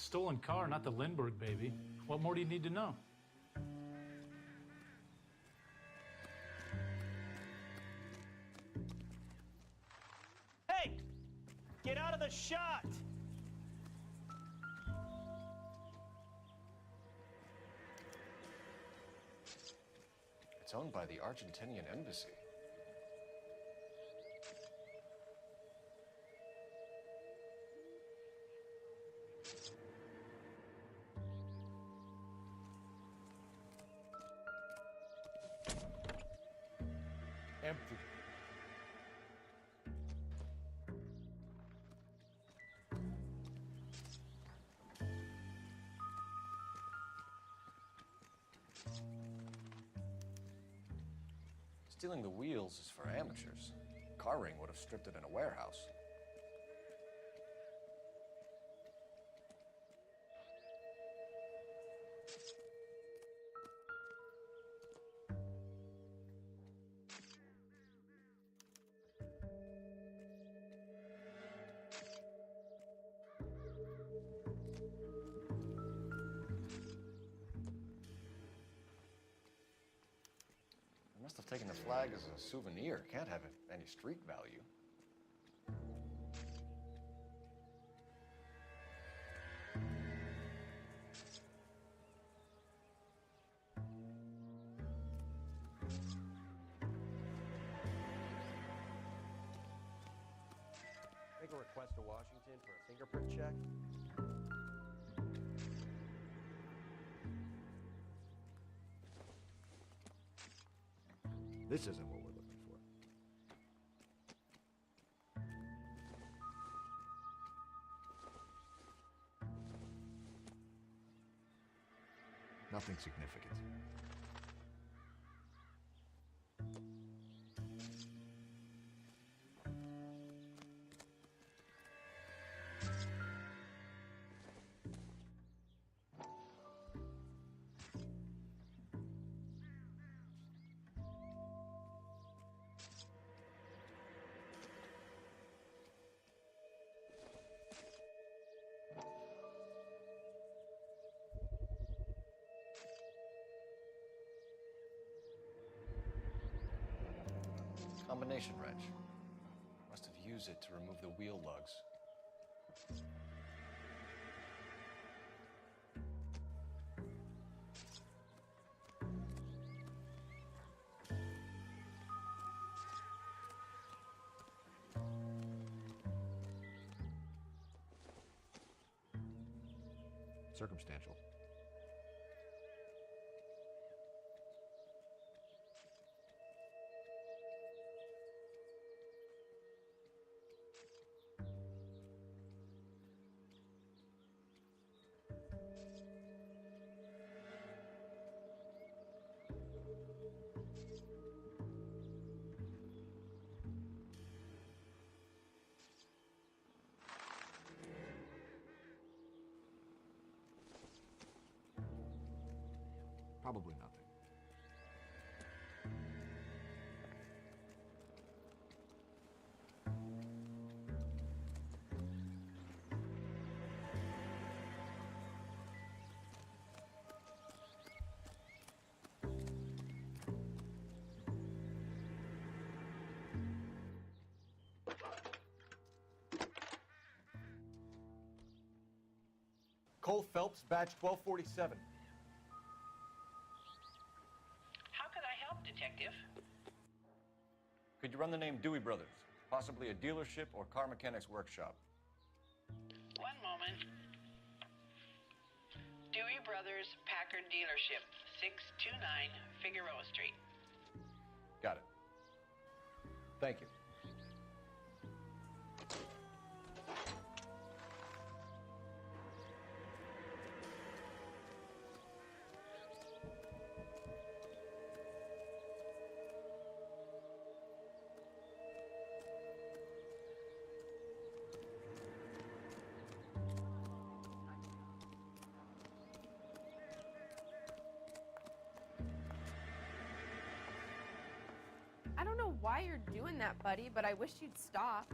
stolen car, not the Lindbergh baby. What more do you need to know? Hey! Get out of the shot! It's owned by the Argentinian embassy. Empty. Stealing the wheels is for amateurs. Car ring would have stripped it in a warehouse. They must have taken the flag as a souvenir. Can't have any street value. Make a request to Washington for a fingerprint check. This isn't what we're looking for. Nothing significant. Combination wrench. Must have used it to remove the wheel lugs. Circumstantial. Probably nothing. Cole Phelps, badge 1247. How can I help, Detective? Could you run the name Dewey Brothers? Possibly a dealership or car mechanics workshop. One moment. Dewey Brothers Packard Dealership, 629 Figueroa Street. Got it. Thank you. I don't know why you're doing that, buddy, but I wish you'd stop.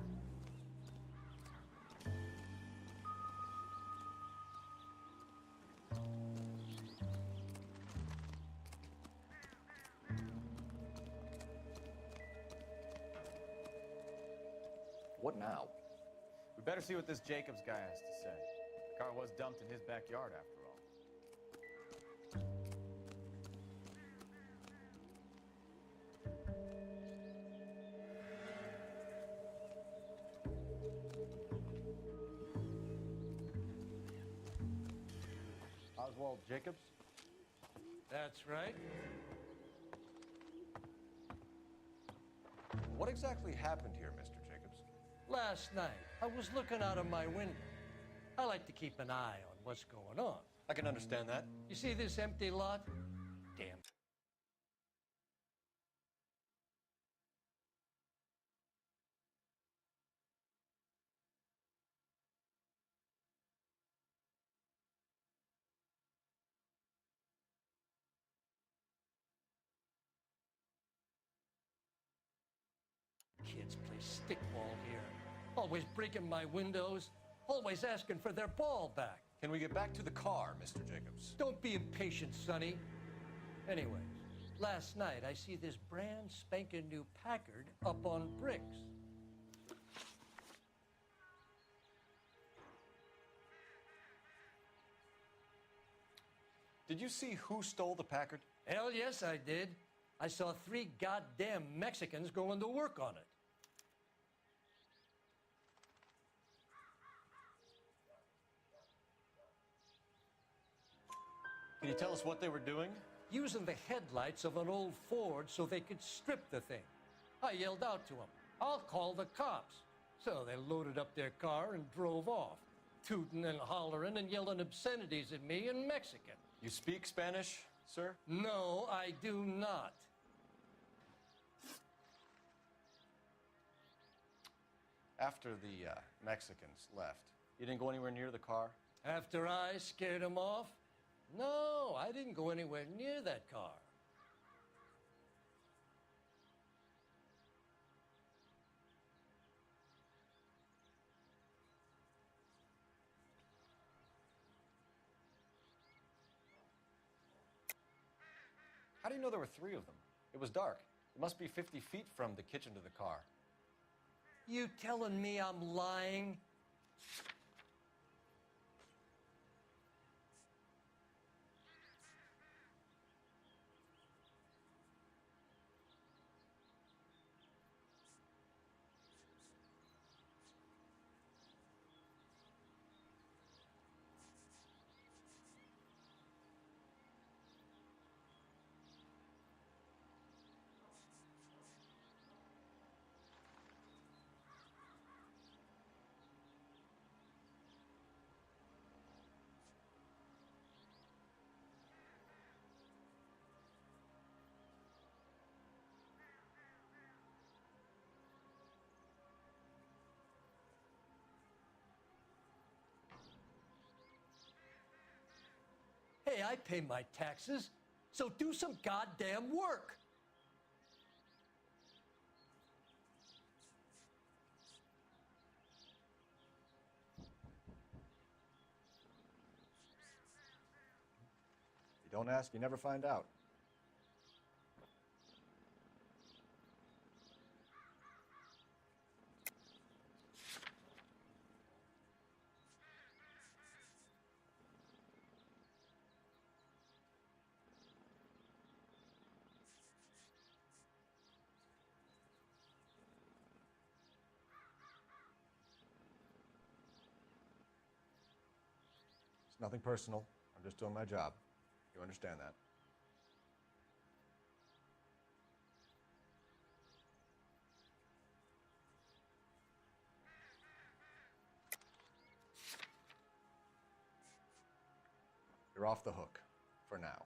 What now? We better see what this Jacobs guy has to say. The car was dumped in his backyard, after all. Oswald Jacobs? That's right. What exactly happened here, Mr. Jacobs? Last night, I was looking out of my window. I like to keep an eye on what's going on. I can understand that. You see this empty lot? Damn. Kids play stickball here. Always breaking my windows. Always asking for their ball back. Can we get back to the car, Mr. Jacobs? Don't be impatient, Sonny. Anyways, last night I see this brand spanking new Packard up on bricks. Did you see who stole the Packard? Hell yes, I did. I saw 3 goddamn Mexicans going to work on it. Can you tell us what they were doing? Using the headlights of an old Ford so they could strip the thing. I yelled out to them, "I'll call the cops." So they loaded up their car and drove off, tooting and hollering and yelling obscenities at me in Mexican. You speak Spanish, sir? No, I do not. After the Mexicans left, you didn't go anywhere near the car? After I scared them off? No, I didn't go anywhere near that car. How do you know there were 3 of them? It was dark. It must be 50 feet from the kitchen to the car. You telling me I'm lying? Hey, I pay my taxes, so do some goddamn work. You don't ask, you never find out. It's nothing personal. I'm just doing my job. You understand that? You're off the hook for now.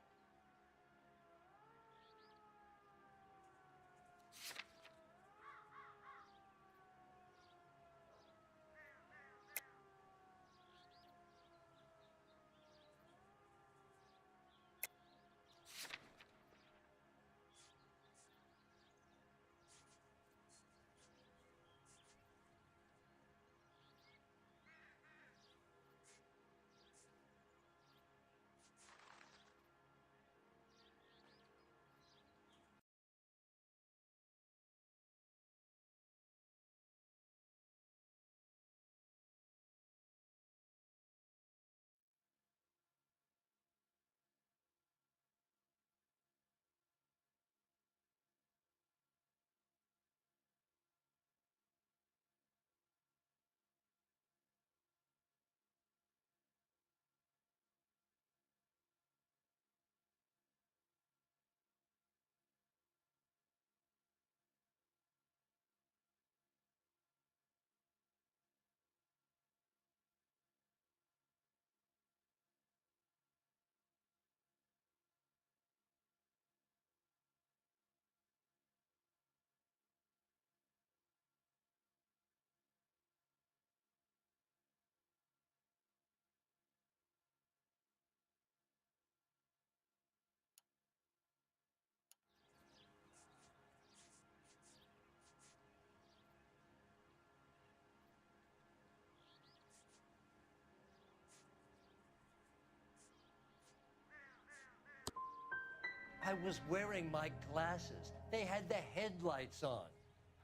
I was wearing my glasses. They had the headlights on.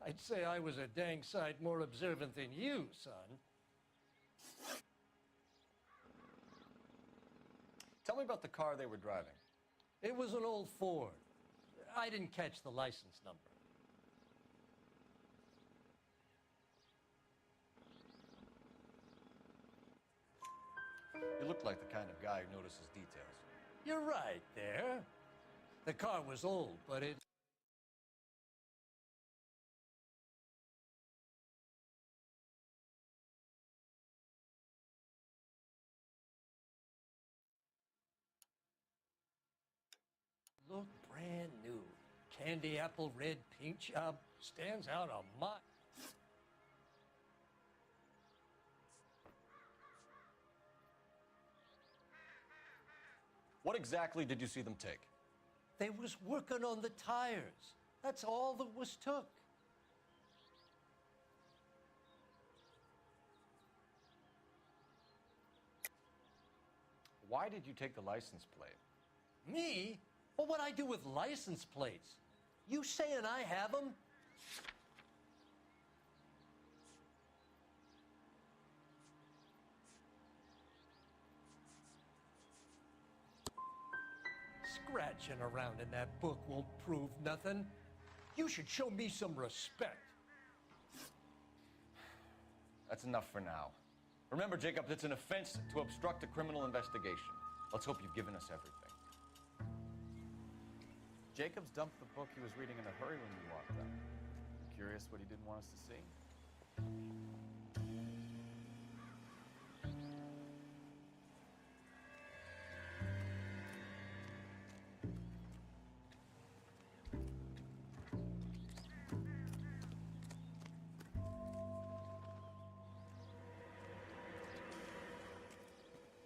I'd say I was a dang sight more observant than you, son. Tell me about the car they were driving. It was an old Ford. I didn't catch the license number. You look like the kind of guy who notices details. You're right there. The car was old, but it... looked brand new. Candy apple red paint job stands out a mile. What exactly did you see them take? They was working on the tires. That's all that was took. Why did you take the license plate? Me? Well, what I do with license plates? You saying I have them? Scratching around in that book won't prove nothing. You should show me some respect. That's enough for now. Remember, Jacob, it's an offense to obstruct a criminal investigation. Let's hope you've given us everything. Jacobs dumped the book he was reading in a hurry when we walked up. Curious what he didn't want us to see?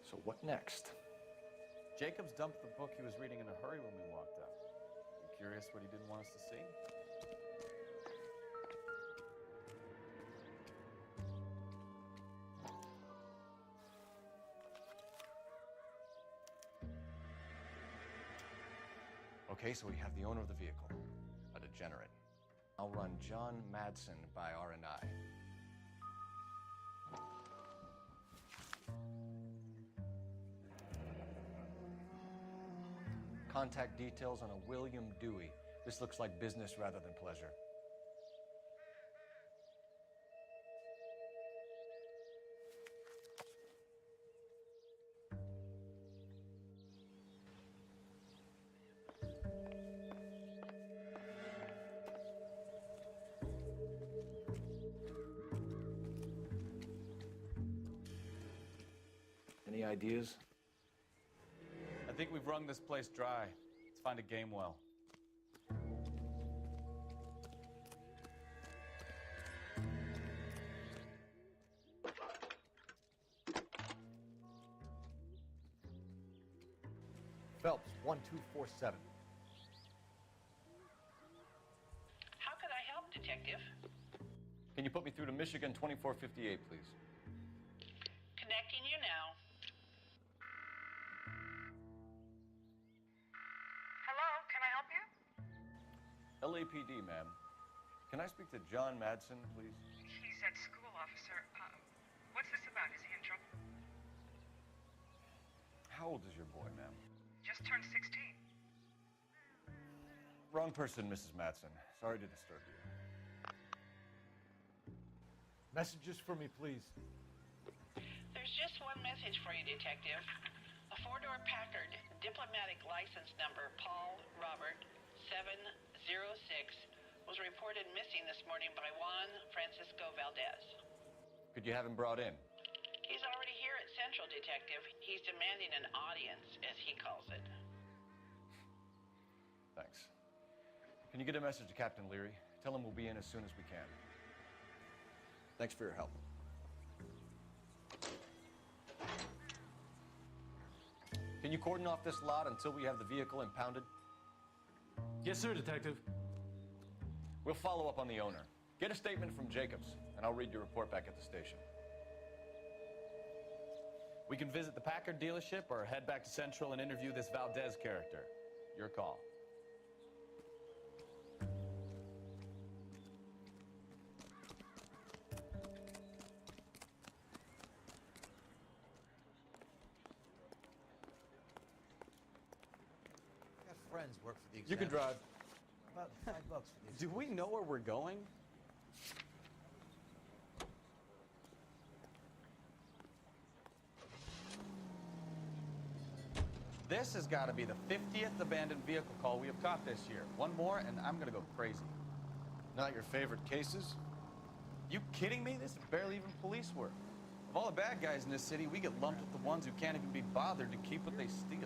So what next? Jacobs dumped the book he was reading in a hurry when we walked up. Curious what he didn't want us to see? Okay, so we have the owner of the vehicle, a degenerate. I'll run John Madsen by R&I. Contact details on a William Dewey. This looks like business rather than pleasure. Any ideas? I think we've wrung this place dry. Let's find a game well. Phelps, 1247. How could I help, Detective? Can you put me through to Michigan 2458, please? Connecting you now. Hello, can I help you? LAPD, ma'am. Can I speak to John Madsen, please? He's at school, officer. What's this about? Is he in trouble? How old is your boy, ma'am? Just turned 16. Wrong person, Mrs. Madsen. Sorry to disturb you. Messages for me, please. There's just one message for you, Detective. A four-door Packard, diplomatic license number Paul Robert 706, was reported missing this morning by Juan Francisco Valdez. Could you have him brought in? He's already here at Central, Detective. He's demanding an audience, as he calls it. Thanks. Can you get a message to Captain Leary? Tell him we'll be in as soon as we can. Thanks for your help. Can you cordon off this lot until we have the vehicle impounded? Yes, sir, Detective. We'll follow up on the owner. Get a statement from Jacobs, and I'll read your report back at the station. We can visit the Packard dealership or head back to Central and interview this Valdez character. Your call. friends work for the You can Examiner. drive. About $5 for the Do we know where we're going? This has got to be the 50th abandoned vehicle call we have caught this year. One more, and I'm going to go crazy. Not your favorite cases? You kidding me? This is barely even police work. Of all the bad guys in this city, we get lumped with the ones who can't even be bothered to keep what they steal.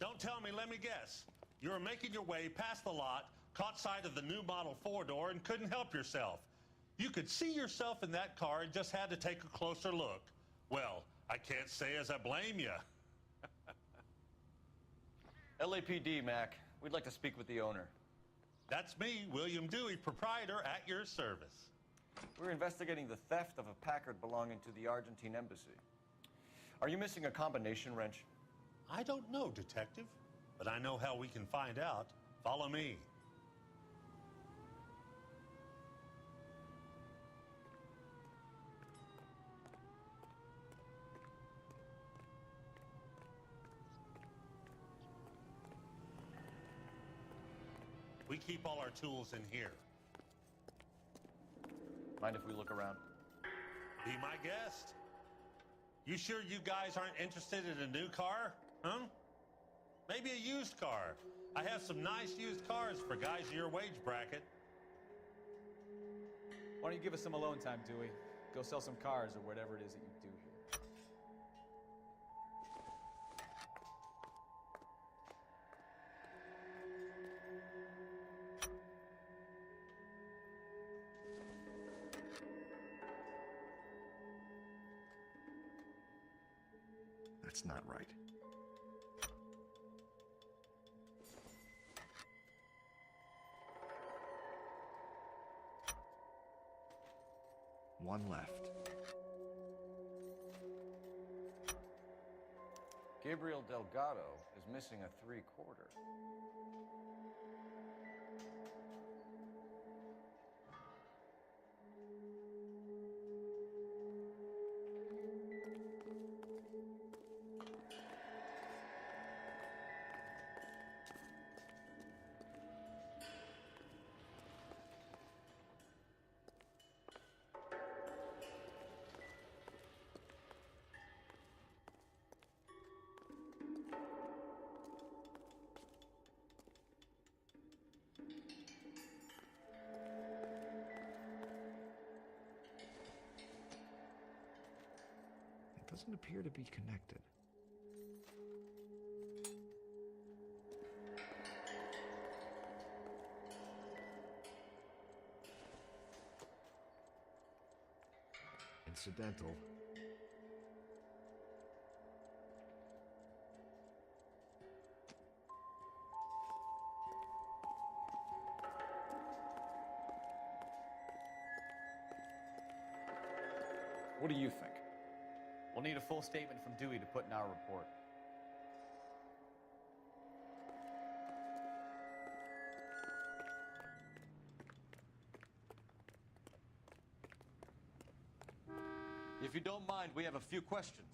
Don't tell me, let me guess. You were making your way past the lot, caught sight of the new model four-door, and couldn't help yourself. You could see yourself in that car and just had to take a closer look. Well, I can't say as I blame you. LAPD, Mac. We'd like to speak with the owner. That's me, William Dewey, proprietor, at your service. We're investigating the theft of a Packard belonging to the Argentine embassy. Are you missing a combination wrench? I don't know, Detective, but I know how we can find out. Follow me. We keep all our tools in here. Mind if we look around? Be my guest. You sure you guys aren't interested in a new car? Huh? Maybe a used car. I have some nice used cars for guys in your wage bracket. Why don't you give us some alone time, Dewey? Go sell some cars or whatever it is that you do here. That's not right. One left. Gabriel Delgado is missing a 3/4. It doesn't appear to be connected. Incidental. What do you think? We'll need a full statement from Dewey to put in our report. If you don't mind, we have a few questions.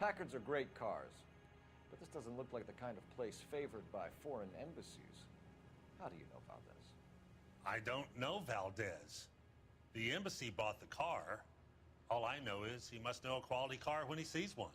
Packards are great cars, but this doesn't look like the kind of place favored by foreign embassies. How do you know about this? I don't know Valdez. The embassy bought the car. All I know is he must know a quality car when he sees one.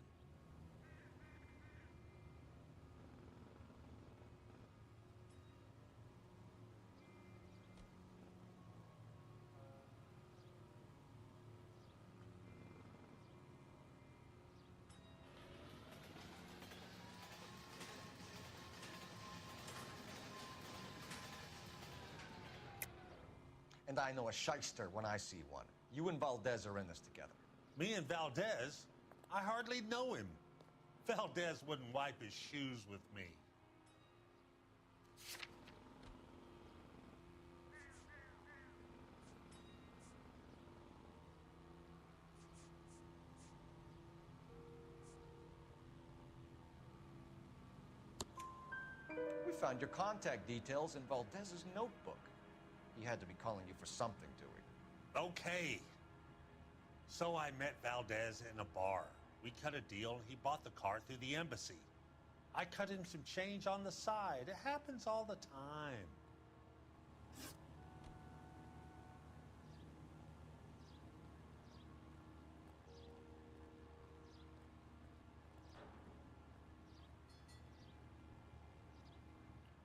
And I know a shyster when I see one. You and Valdez are in this together. Me and Valdez? I hardly know him. Valdez wouldn't wipe his shoes with me. found your contact details in Valdez's notebook. He had to be calling you for something, Dewey. Okay. So I met Valdez in a bar. We cut a deal, and he bought the car through the embassy. I cut him some change on the side. It happens all the time.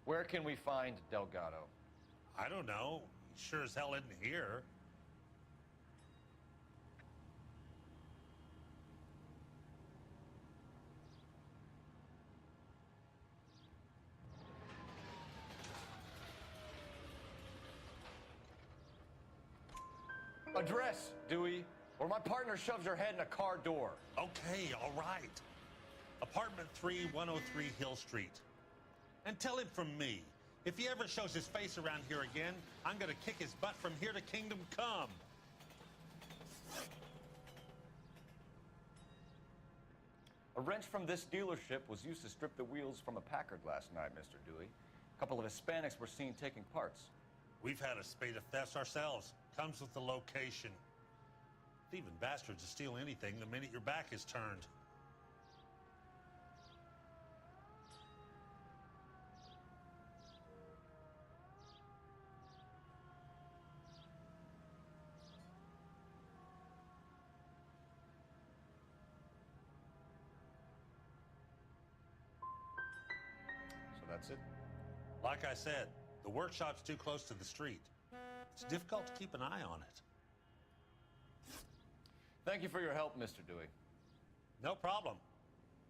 Where can we find Delgado? I don't know. He sure as hell isn't here. Address, Dewey, or my partner shoves her head in a car door. Okay, all right. Apartment 3103 Hill Street. And tell him from me, if he ever shows his face around here again, I'm gonna kick his butt from here to Kingdom Come. A wrench from this dealership was used to strip the wheels from a Packard last night, Mr. Dewey. A couple of Hispanics were seen taking parts. We've had a spate of thefts ourselves. Comes with the location. Thieving bastards will steal anything the minute your back is turned. So that's it? Like I said, the workshop's too close to the street. It's difficult to keep an eye on it. Thank you for your help, Mr. Dewey. No problem.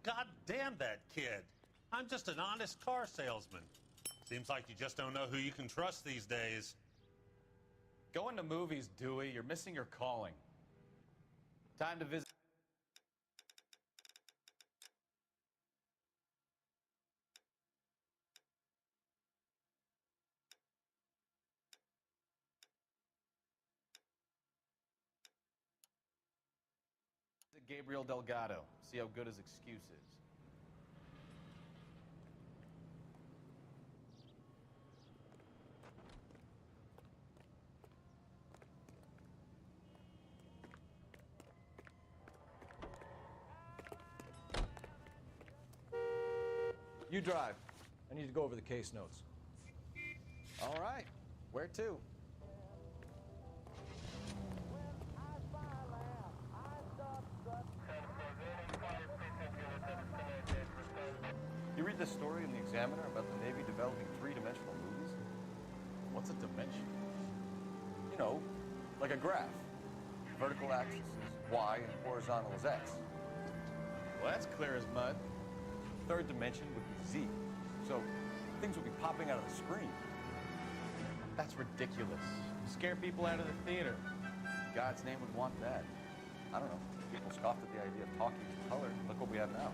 God damn that kid. I'm just an honest car salesman. Seems like you just don't know who you can trust these days. Going to movies, Dewey. You're missing your calling. Time to visit. Gabriel Delgado. See how good his excuse is. You drive. I need to go over the case notes. All right. Where to? You read this story in the Examiner about the Navy developing three-dimensional movies? What's a dimension? You know, like a graph. Vertical axis is Y and horizontal is X. Well, that's clear as mud. Third dimension would be Z. So things would be popping out of the screen. That's ridiculous. Scare people out of the theater. God's name would want that. I don't know. People scoffed at the idea of talking in color. Look what we have now.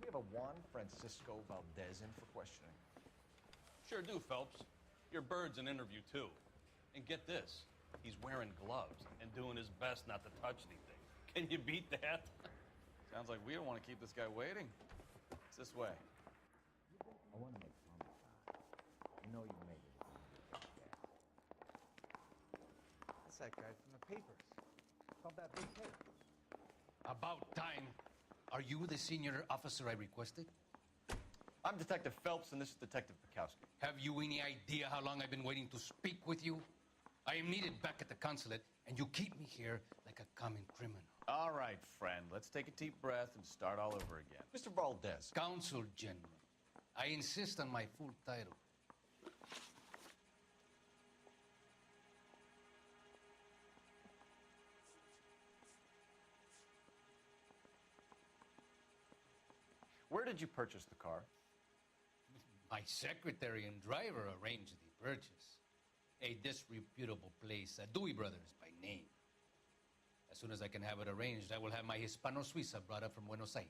We have a Juan Francisco Valdez in for questioning. Sure do, Phelps. Your bird's an interview, too. And get this, he's wearing gloves and doing his best not to touch anything. Can you beat that? Sounds like we don't want to keep this guy waiting. It's this way. I want to make homicide. I know you made it. That's that guy from the papers. Called that big case. About time. Are you the senior officer I requested? I'm Detective Phelps, and this is Detective Bukowski. Have you any idea how long I've been waiting to speak with you? I am needed back at the consulate, and you keep me here like a common criminal. All right, friend. Let's take a deep breath and start all over again. Mr. Valdez. Consul General. I insist on my full title. Where did you purchase the car? My secretary and driver arranged the purchase. A disreputable place, Dewey Brothers by name. As soon as I can have it arranged, I will have my Hispano Suiza brought up from Buenos Aires.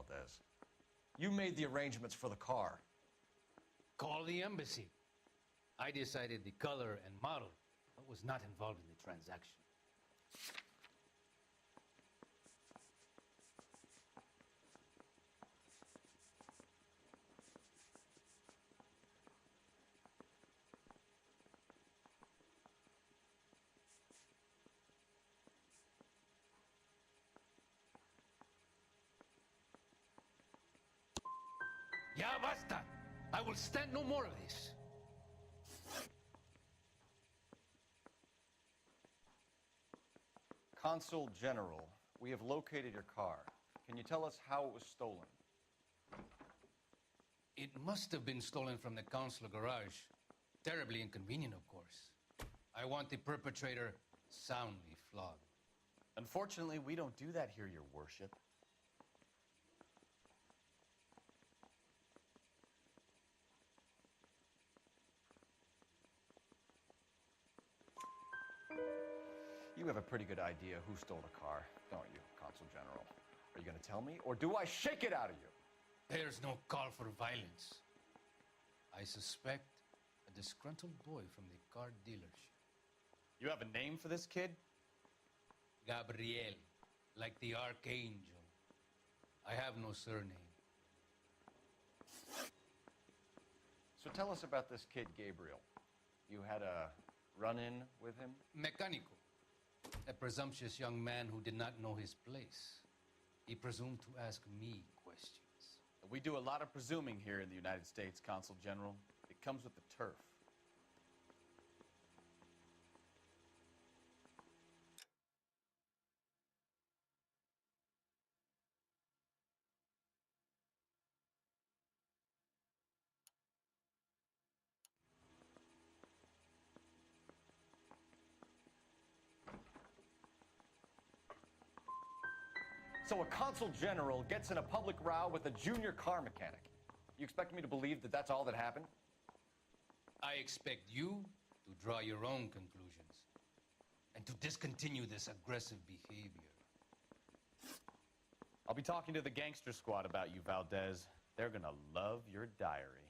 Valdez. You made the arrangements for the car. Call the embassy. I decided the color and model, but was not involved in the transaction. Ya basta! I will stand no more of this. Consul General, we have located your car. Can you tell us how it was stolen? It must have been stolen from the consular garage. Terribly inconvenient, of course. I want the perpetrator soundly flogged. Unfortunately, we don't do that here, Your Worship. You have a pretty good idea who stole the car, don't you, Consul General? Are you going to tell me, or do I shake it out of you? There's no call for violence. I suspect a disgruntled boy from the car dealership. You have a name for this kid? Gabriel, like the archangel. I have no surname. So tell us about this kid, Gabriel. You had a run-in with him? Mecánico. A presumptuous young man who did not know his place. He presumed to ask me questions. We do a lot of presuming here in the United States, Consul General. It comes with the turf. So a consul general gets in a public row with a junior car mechanic. You expect me to believe that that's all that happened? I expect you to draw your own conclusions and to discontinue this aggressive behavior. I'll be talking to the gangster squad about you, Valdez. They're gonna love your diary.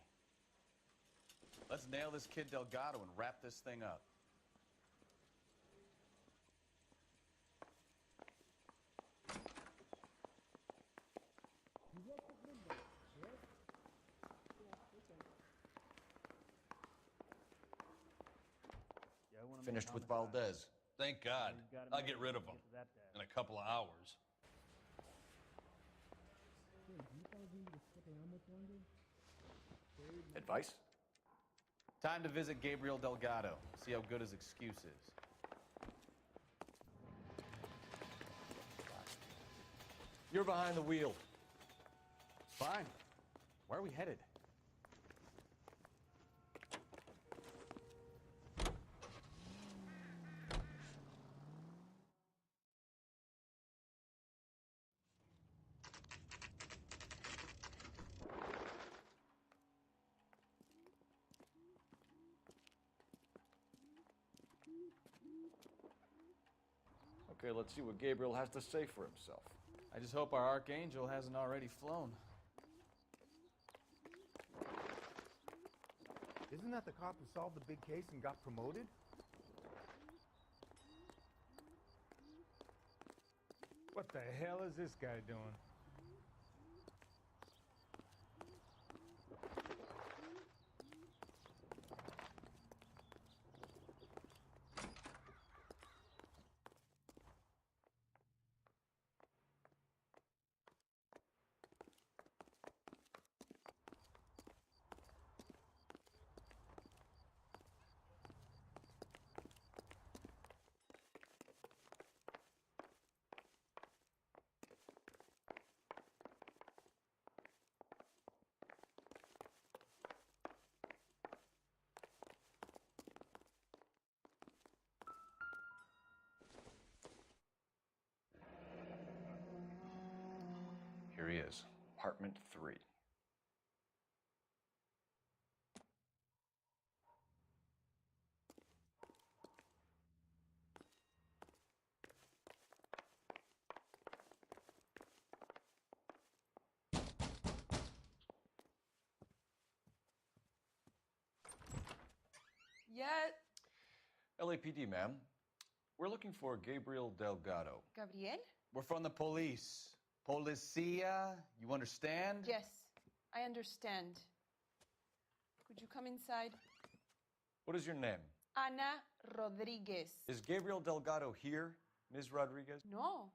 Let's nail this kid Delgado and wrap this thing up. Finished with Valdez. Thank God. I'll get rid of him in a couple of hours. Advice? Time to visit Gabriel Delgado, see how good his excuse is. You're behind the wheel. Fine. Where are we headed? Okay, let's see what Gabriel has to say for himself. I just hope our archangel hasn't already flown. Isn't that the cop who solved the big case and got promoted? What the hell is this guy doing? Here he is, apartment 3. LAPD, ma'am. We're looking for Gabriel Delgado. Gabriel? We're from the police. Policia, you understand? Yes, I understand. Could you come inside? What is your name? Ana Rodriguez. Is Gabriel Delgado here, Ms. Rodriguez? No.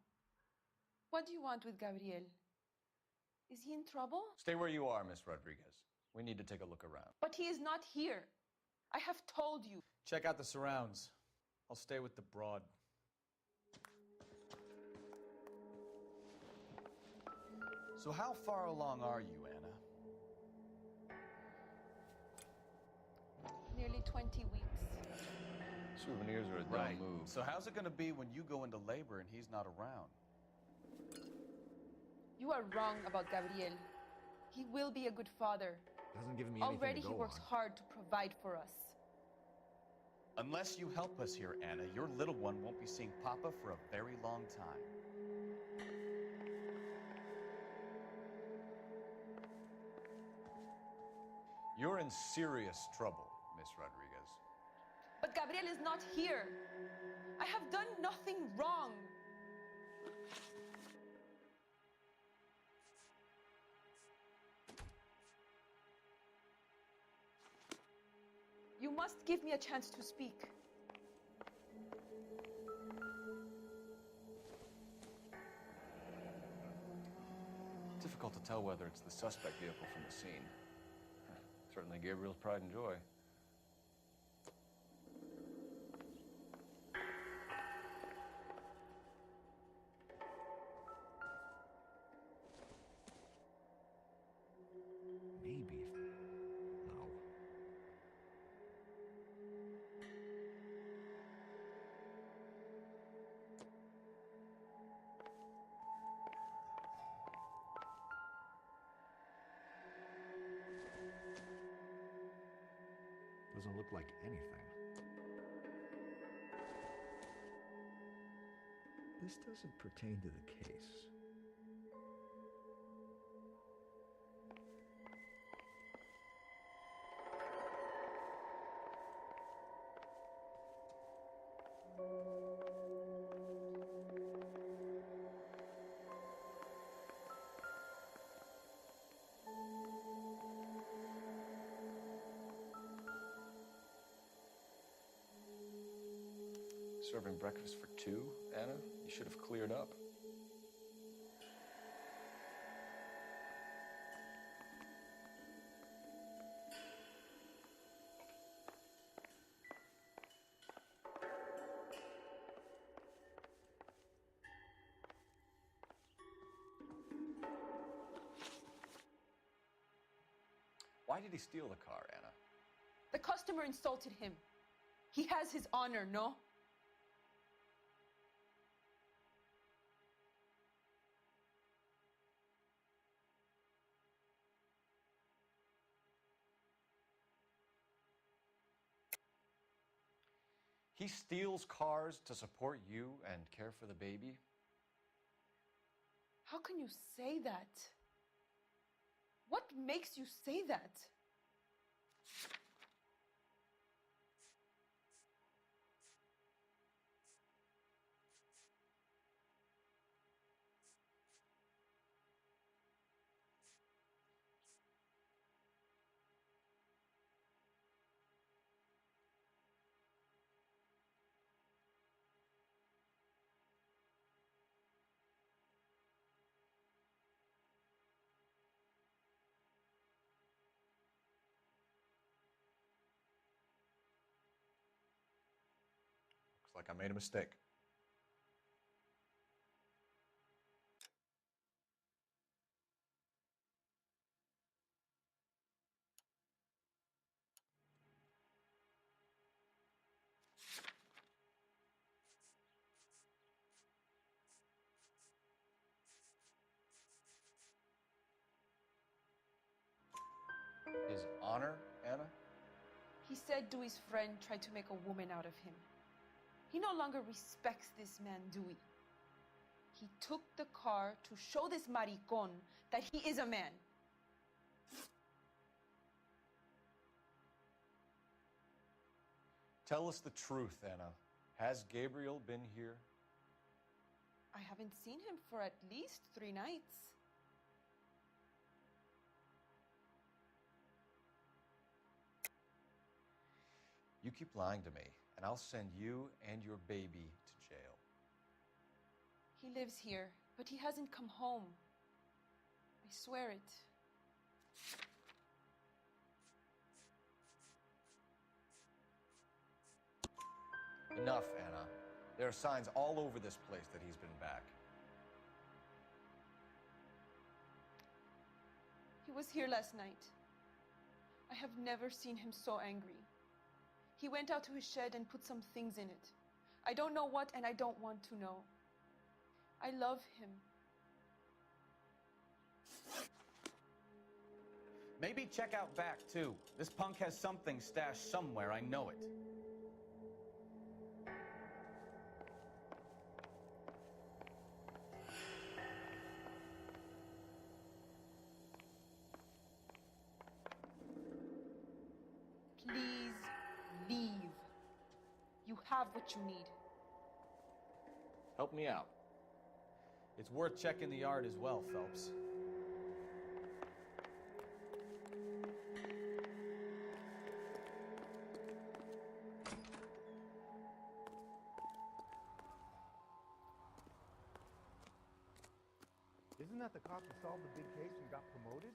What do you want with Gabriel? Is he in trouble? Stay where you are, Ms. Rodriguez. We need to take a look around. But he is not here. I have told you. Check out the surrounds. I'll stay with the broad. So how far along are you, Anna? Nearly 20 weeks. Souvenirs are a dumb move. So how's it going to be when you go into labor and he's not around? You are wrong about Gabriel. He will be a good father. Hasn't given me Already anything to he go works on. hard to provide for us. Unless you help us here, Anna, your little one won't be seeing Papa for a very long time. You're in serious trouble, Miss Rodriguez. But Gabriel is not here. I have done nothing wrong. You must give me a chance to speak. Difficult to tell whether it's the suspect vehicle from the scene. Certainly Gabriel's pride and joy. Maybe. No. Doesn't look like anything. This doesn't pertain to the case. Serving breakfast for two, Anna? You should have cleared up. Why did he steal the car, Anna? The customer insulted him. He has his honor, no? He steals cars to support you and care for the baby? How can you say that? What makes you say that? Looks like I made a mistake. His honor, Anna? He said Dewey's friend tried to make a woman out of him. He no longer respects this man, Dewey. He took the car to show this maricón that he is a man. Tell us the truth, Anna. Has Gabriel been here? I haven't seen him for at least 3 nights. You keep lying to me, and I'll send you and your baby to jail. He lives here, but he hasn't come home. I swear it. Enough, Anna. There are signs all over this place that he's been back. He was here last night. I have never seen him so angry. He went out to his shed and put some things in it. I don't know what, and I don't want to know. I love him. Maybe check out back, too. This punk has something stashed somewhere, I know it. Please leave. You have what you need. Help me out. It's worth checking the yard as well, Phelps. Isn't that the cop who solved the big case and got promoted?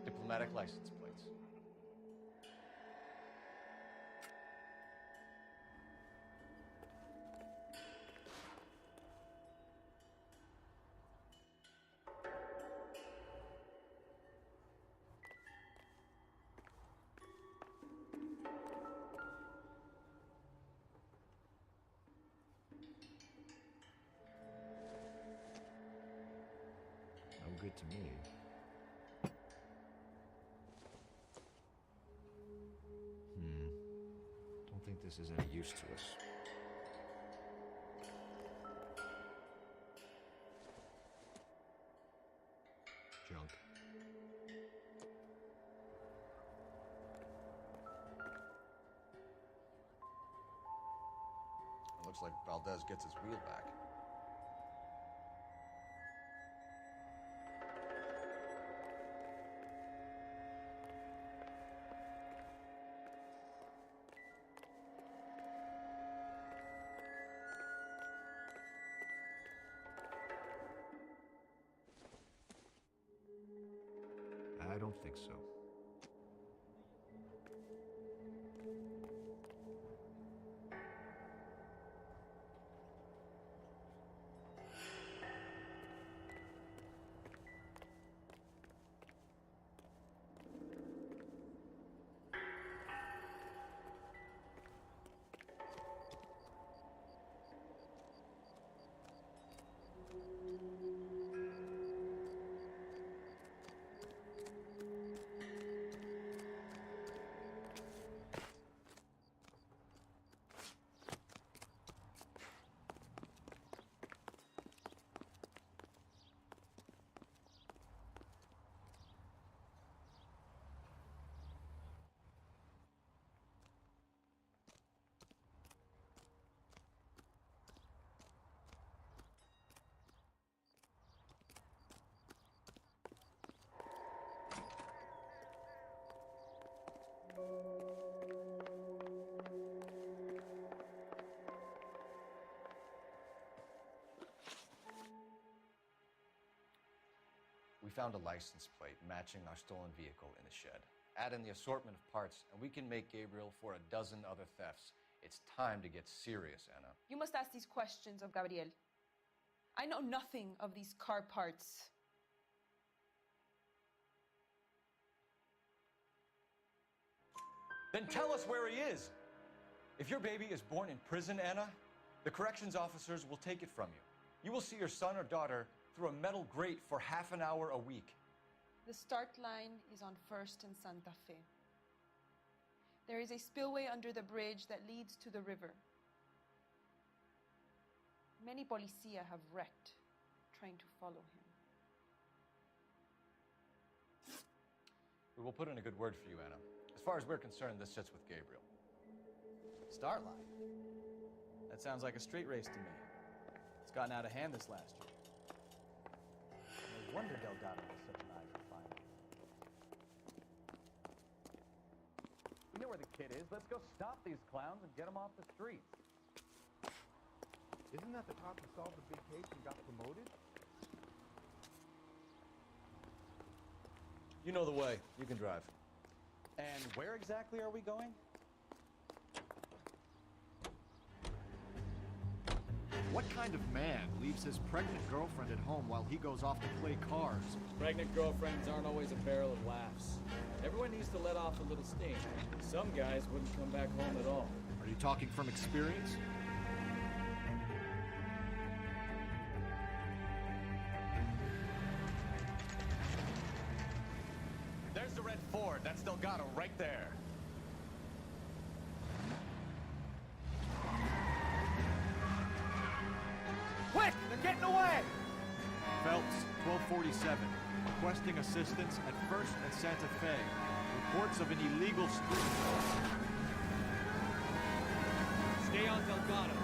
Diplomatic license plates. No good to me. Don't think this is any use to us. Junk. It looks like Valdez gets his wheel back. I don't think so. We found a license plate matching our stolen vehicle in the shed. Add in the assortment of parts, and we can make Gabriel for a dozen other thefts. It's time to get serious, Anna. You must ask these questions of Gabriel. I know nothing of these car parts. Then tell us where he is. If your baby is born in prison, Anna, the corrections officers will take it from you. You will see your son or daughter through a metal grate for half an hour a week. The start line is on 1st and Santa Fe. There is a spillway under the bridge that leads to the river. Many policia have wrecked trying to follow him. We will put in a good word for you, Anna. As far as we're concerned, this sits with Gabriel. Start line. That sounds like a street race to me. It's gotten out of hand this last year. No wonder Delgado has such an eye for finding. We know where the kid is. Let's go stop these clowns and get them off the streets. Isn't that the cop who solved the big case and got promoted? You know the way. You can drive. And where exactly are we going? What kind of man leaves his pregnant girlfriend at home while he goes off to play cars? Pregnant girlfriends aren't always a barrel of laughs. Everyone needs to let off a little steam. Some guys wouldn't come back home at all. Are you talking from experience? There's the red Ford. That's Delgado right there. Quick! They're getting away! Phelps, 1247. Requesting assistance at 1st and Santa Fe. Reports of an illegal street. Stay on Delgado.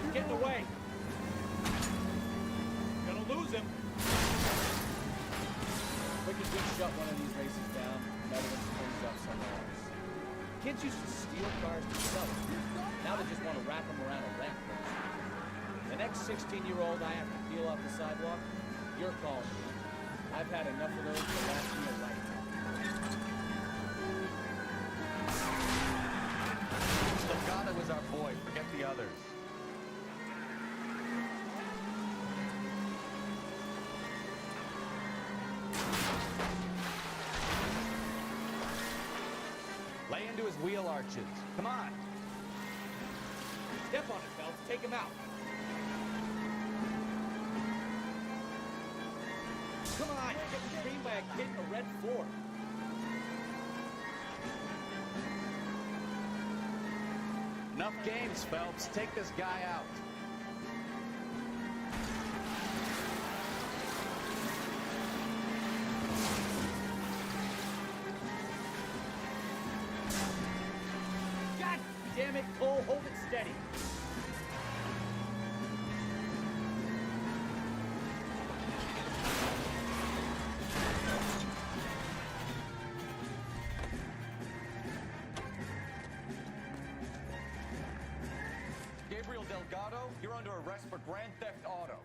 He's getting away. Gonna lose him. We could just shut one of these races down, another one springs up somewhere else. Kids used to steal cars to sell them. Now they just want to wrap them around a lamp post. The next 16-year-old I have to peel off the sidewalk, you're calling me. I've had enough of those to last me a lifetime. Delgado is our boy. Forget the others. Lay into his wheel arches. Come on. Step on it, Phelps. Take him out. Come on, you're getting creamed by a kid in a red Ford. Enough games, Phelps. Take this guy out. God damn it, Cole. Hold it steady. Gabriel Delgado, you're under arrest for Grand Theft Auto.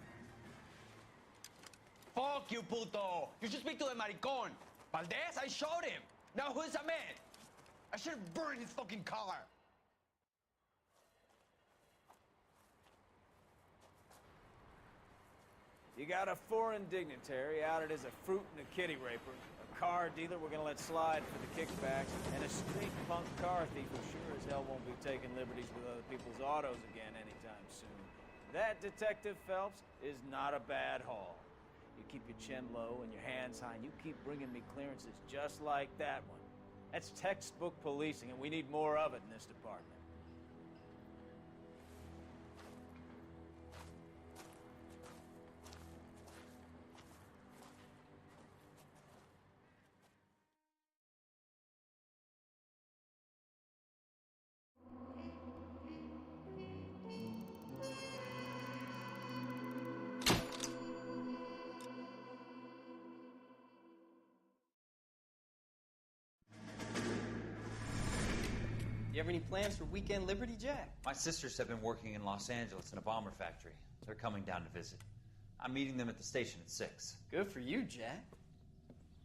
Fuck you, puto! You should speak to the maricón. Valdez, I showed him. Now who's the man? I should have burned his fucking car. You got a foreign dignitary outed as a fruit and a kitty raper, a car dealer we're gonna let slide for the kickbacks, and a street punk car thief who sure as hell won't be taking liberties with other people's autos again anytime soon. That, Detective Phelps, is not a bad haul. You keep your chin low and your hands high, and you keep bringing me clearances just like that one. That's textbook policing, and we need more of it in this department. You have any plans for Weekend Liberty, Jack? My sisters have been working in Los Angeles in a bomber factory. They're coming down to visit. I'm meeting them at the station at 6. Good for you, Jack.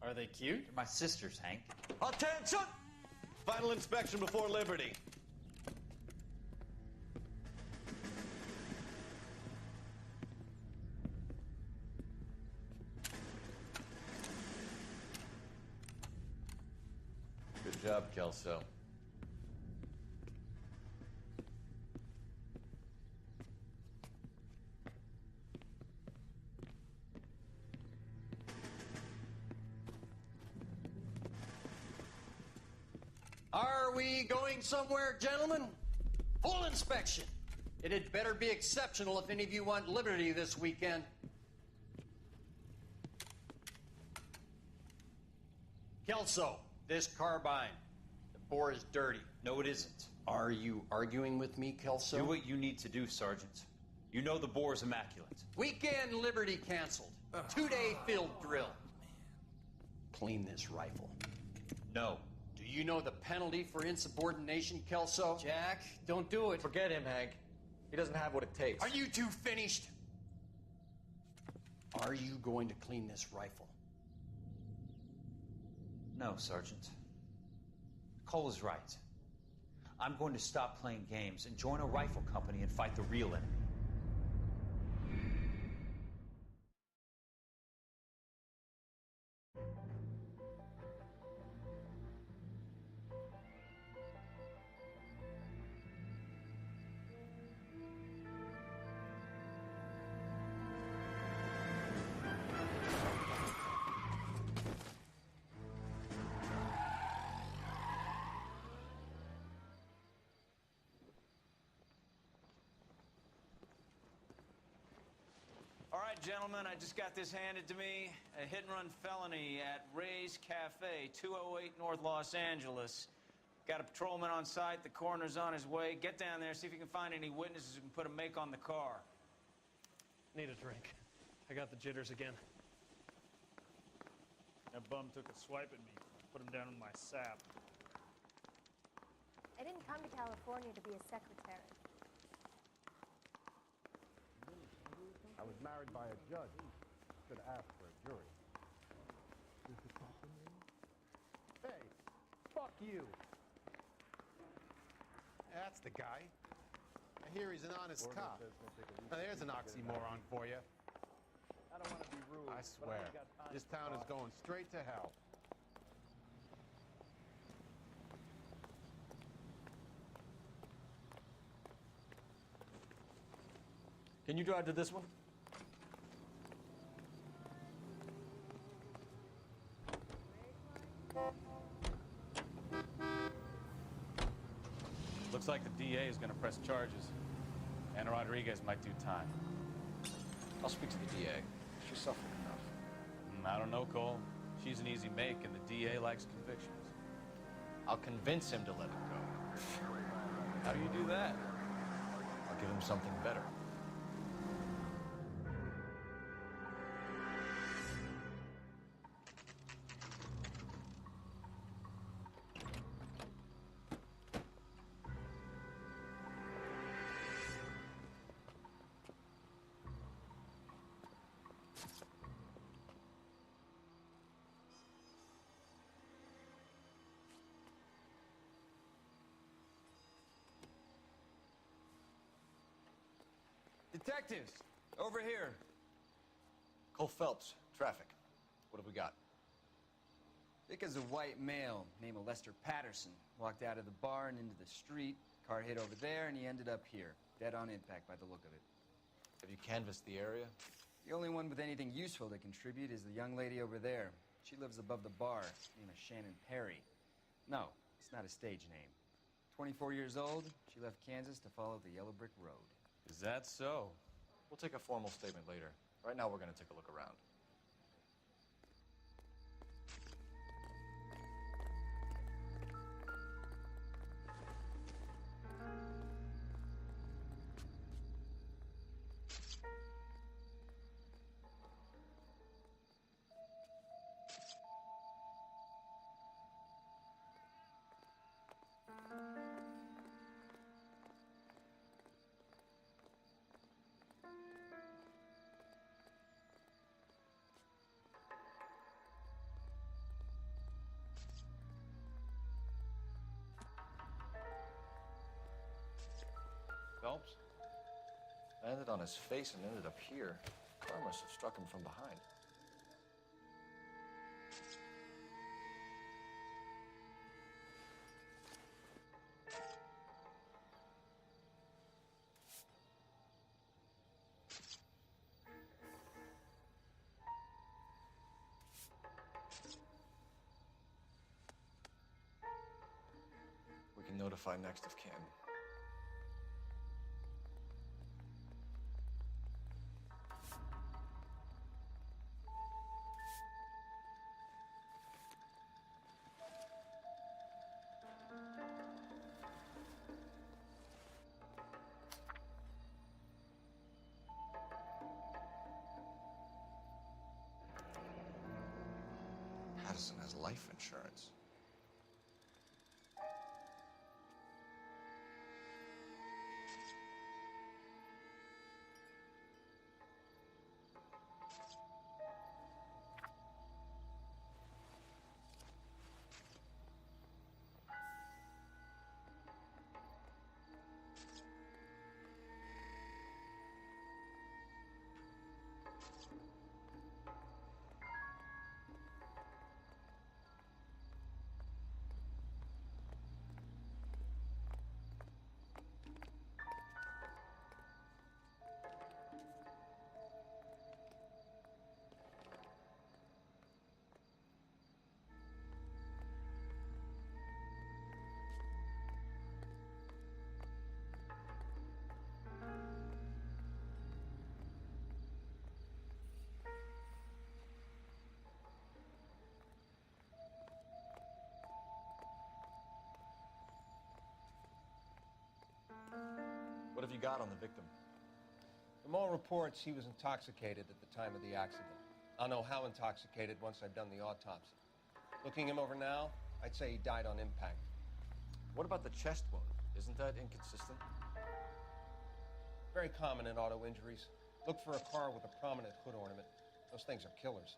Are they cute? They're my sisters, Hank. Attention! Final inspection before Liberty. Good job, Kelso. Are we going somewhere, gentlemen? Full inspection. It had better be exceptional if any of you want liberty this weekend. Kelso, this carbine. The bore is dirty. No, it isn't. Are you arguing with me, Kelso? Do what you need to do, Sergeant. You know the bore is immaculate. Weekend liberty canceled. 2-day field drill. Clean this rifle. No. Do you know the penalty for insubordination, Kelso? Jack, don't do it. Forget him, Hank. He doesn't have what it takes. Are you two finished? Are you going to clean this rifle? No, Sergeant. Cole is right. I'm going to stop playing games and join a rifle company and fight the real enemy. All right, gentlemen, I just got this handed to me. A hit-and-run felony at Ray's Cafe, 208 North Los Angeles. Got a patrolman on site. The coroner's on his way. Get down there, see if you can find any witnesses who can put a make on the car. Need a drink. I got the jitters again. That bum took a swipe at me. Put him down in my sap. I didn't come to California to be a secretary. I was married by a judge. Should have asked for a jury. Hey, fuck you. That's the guy. I hear he's an honest cop. Now, there's an oxymoron for you. I don't want to be rude. I swear, this town is going straight to hell. Can you drive to this one? Looks like the DA is going to press charges. Anna Rodriguez might do time. I'll speak to the DA. She's suffering enough. I don't know, Cole. She's an easy make, and the DA likes convictions. I'll convince him to let it go. How do you do that? I'll give him something better. Detectives, over here. Cole Phelps, traffic. What have we got? Thick as a white male named Lester Patterson walked out of the bar and into the street. Car hit over there, and he ended up here, dead on impact by the look of it. Have you canvassed the area? The only one with anything useful to contribute is the young lady over there. She lives above the bar. Her name is Shannon Perry. No, it's not a stage name. 24 years old, she left Kansas to follow the Yellow Brick Road. Is that so? We'll take a formal statement later. Right now, we're going to take a look around. Phelps? Landed on his face and ended up here. Car must have struck him from behind. notify next of kin? Addison has life insurance. What have you got on the victim? From all reports, he was intoxicated at the time of the accident. I'll know how intoxicated once I've done the autopsy. Looking him over now, I'd say he died on impact. What about the chest wound? Isn't that inconsistent? Very common in auto injuries. Look for a car with a prominent hood ornament. Those things are killers.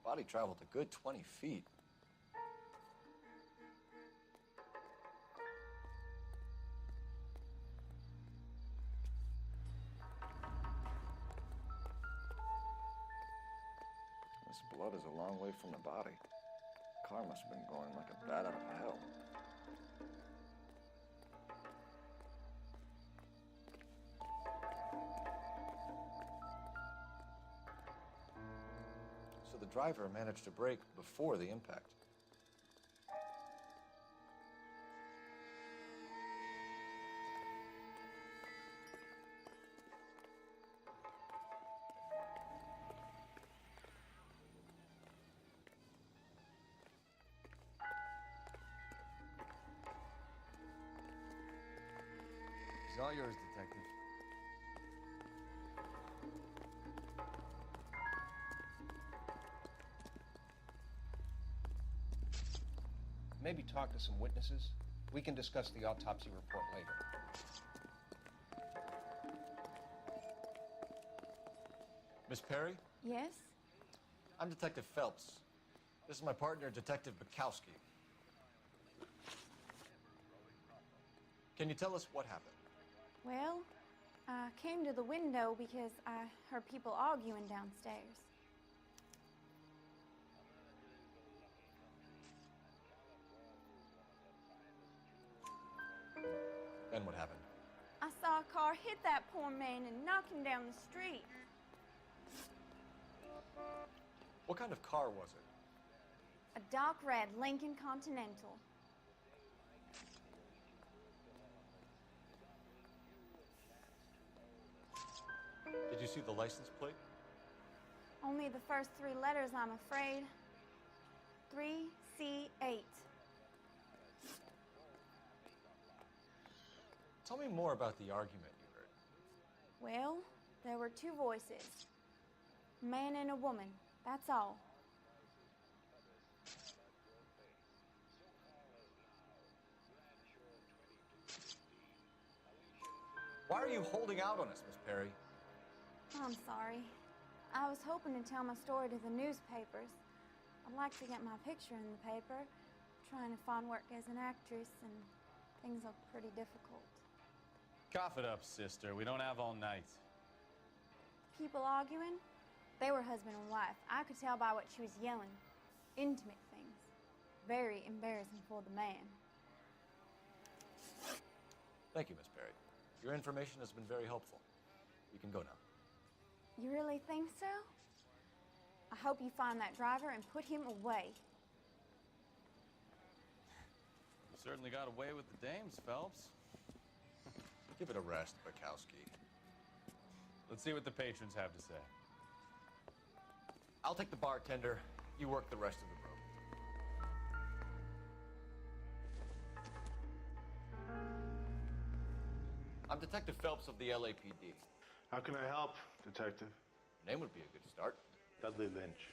Body traveled a good 20 feet. This blood is a long way from the body. Car must have been going like a bat out of hell. So the driver managed to brake before the impact. It's all yours, Detective. Maybe talk to some witnesses. We can discuss the autopsy report later. Miss Perry? Yes? I'm Detective Phelps. This is my partner, Detective Bukowski. Can you tell us what happened? Well, I came to the window because I heard people arguing downstairs. Then what happened? I saw a car hit that poor man and knock him down the street. What kind of car was it? A dark red Lincoln Continental. Did you see the license plate? Only the first three letters, I'm afraid. 3C8. Tell me more about the argument you heard. Well, there were two voices. A man and a woman, that's all. Why are you holding out on us, Miss Perry? I'm sorry. I was hoping to tell my story to the newspapers. I'd like to get my picture in the paper, trying to find work as an actress, and Things look pretty difficult. Cough it up, sister. We don't have all night. People arguing? They were husband and wife. I could tell by what she was yelling. Intimate things. Very embarrassing for the man. Thank you, Miss Perry. Your information has been very helpful. You can go now. You really think so? I hope you find that driver and put him away. You certainly got away with the dames, Phelps. Give it a rest, Bukowski. Let's see what the patrons have to say. I'll take the bartender. You work the rest of the room. I'm Detective Phelps of the LAPD. How can I help, Detective? Your name would be a good start. Dudley Lynch.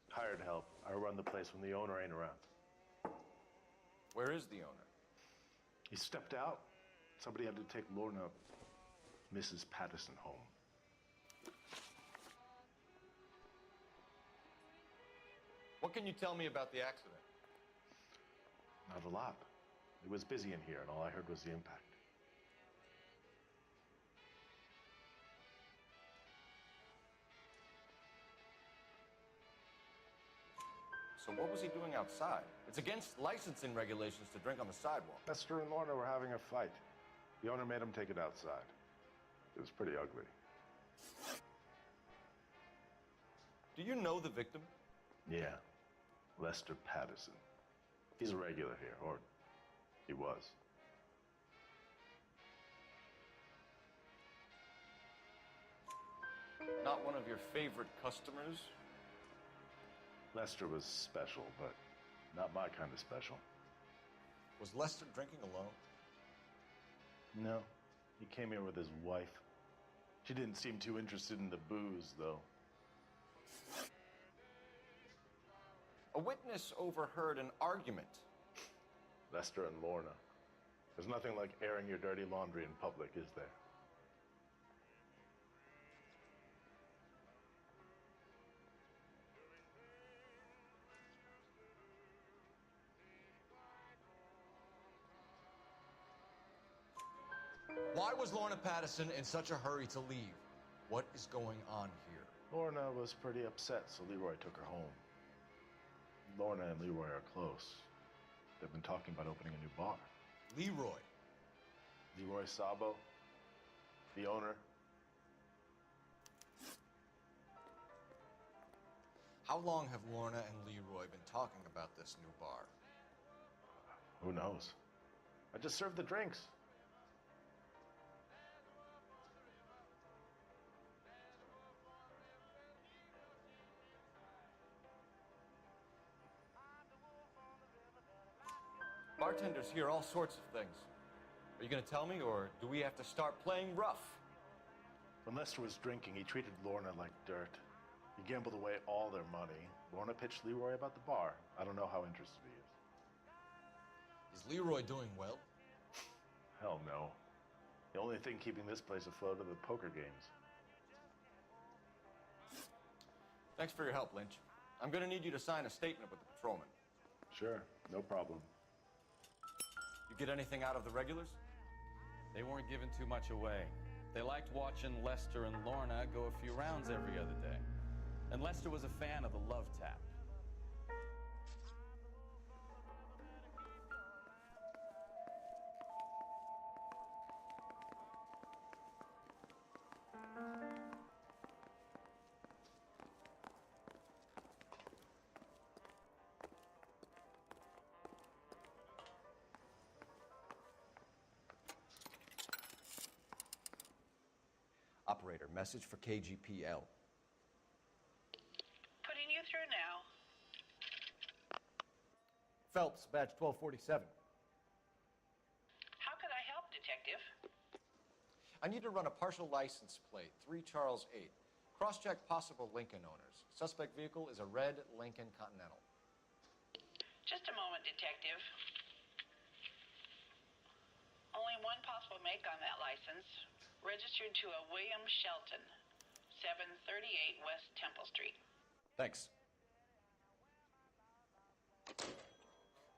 Hired help. I run the place when the owner ain't around. Where is the owner? He stepped out. Somebody had to take Lorna, Mrs. Patterson, home. What can you tell me about the accident? Not a lot. It was busy in here, and all I heard was the impact. So what was he doing outside? It's against licensing regulations to drink on the sidewalk. Lester and Lorna were having a fight. The owner made him take it outside. It was pretty ugly. Do you know the victim? Yeah. Lester Patterson. He's a regular here, or he was. Not one of your favorite customers? Lester was special, but not my kind of special. Was Lester drinking alone? No. He came here with his wife. She didn't seem too interested in the booze, though. A witness overheard an argument. Lester and Lorna. There's nothing like airing your dirty laundry in public, is there? Why was Lorna Patterson in such a hurry to leave? What is going on here? Lorna was pretty upset, so Leroy took her home. Lorna and Leroy are close. They've been talking about opening a new bar. Leroy? Leroy Sabo, the owner. How long have Lorna and Leroy been talking about this new bar? Who knows? I just served the drinks. Bartenders hear all sorts of things. Are you going to tell me, or do we have to start playing rough? When Lester was drinking, he treated Lorna like dirt. He gambled away all their money. Lorna pitched Leroy about the bar. I don't know how interested he is. Is Leroy doing well? Hell no. The only thing keeping this place afloat are the poker games. Thanks for your help, Lynch. I'm going to need you to sign a statement with the patrolman. Sure, no problem. You get anything out of the regulars? They weren't giving too much away. They liked watching Lester and Lorna go a few rounds every other day. And Lester was a fan of the love tap. Operator, message for KGPL. Putting you through now. Phelps, badge 1247. How could I help, Detective? I need to run a partial license plate, 3 Charles 8. Cross-check possible Lincoln owners. Suspect vehicle is a red Lincoln Continental. Just a moment, Detective. Only one possible make on that license. Registered to a William Shelton, 738 West Temple Street. Thanks.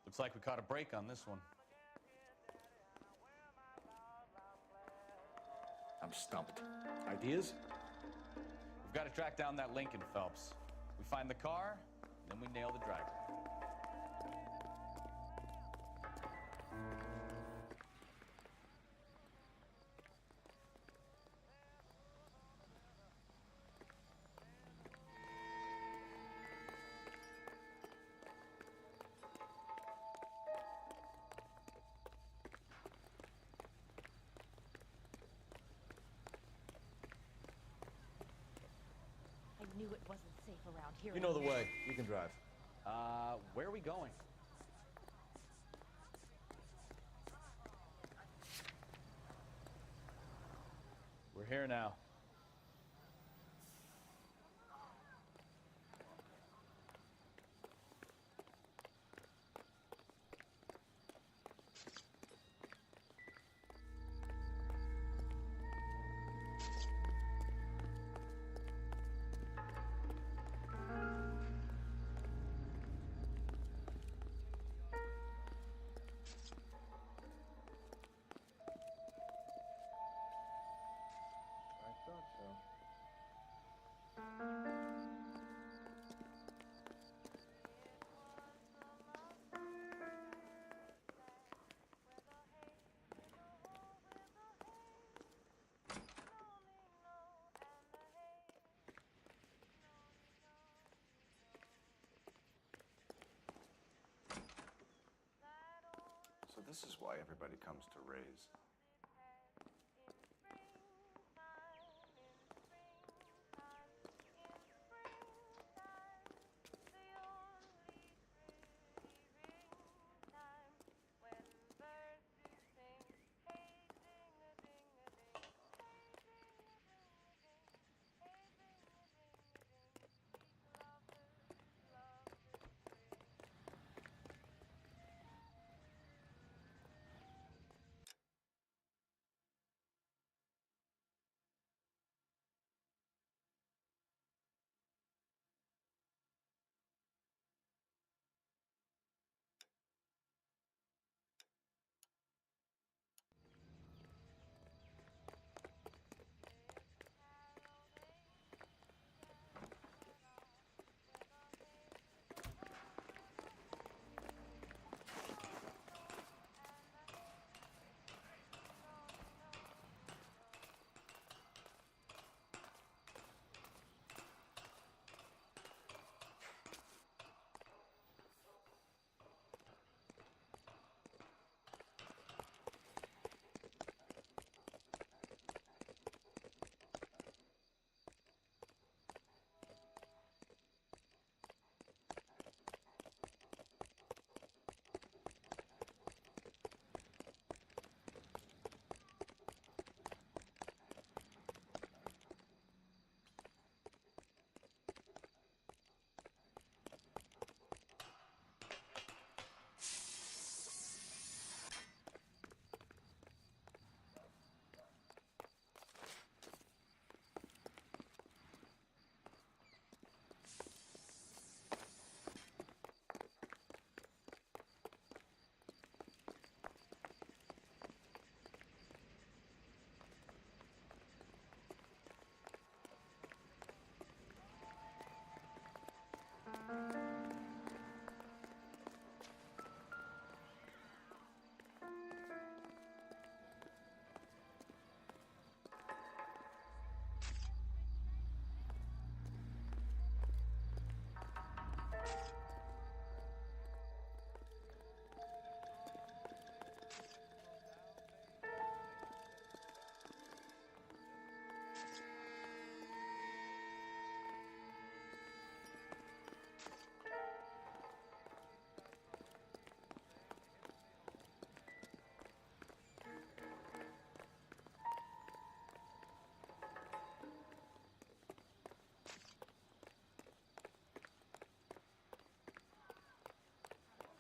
Looks like we caught a break on this one. I'm stumped. Ideas? We've got to track down that Lincoln, Phelps. We find the car, then we nail the driver. I knew it wasn't safe around here. You know the way. You can drive. Where are we going? We're here now. I thought so. So this is why everybody comes to Ray's.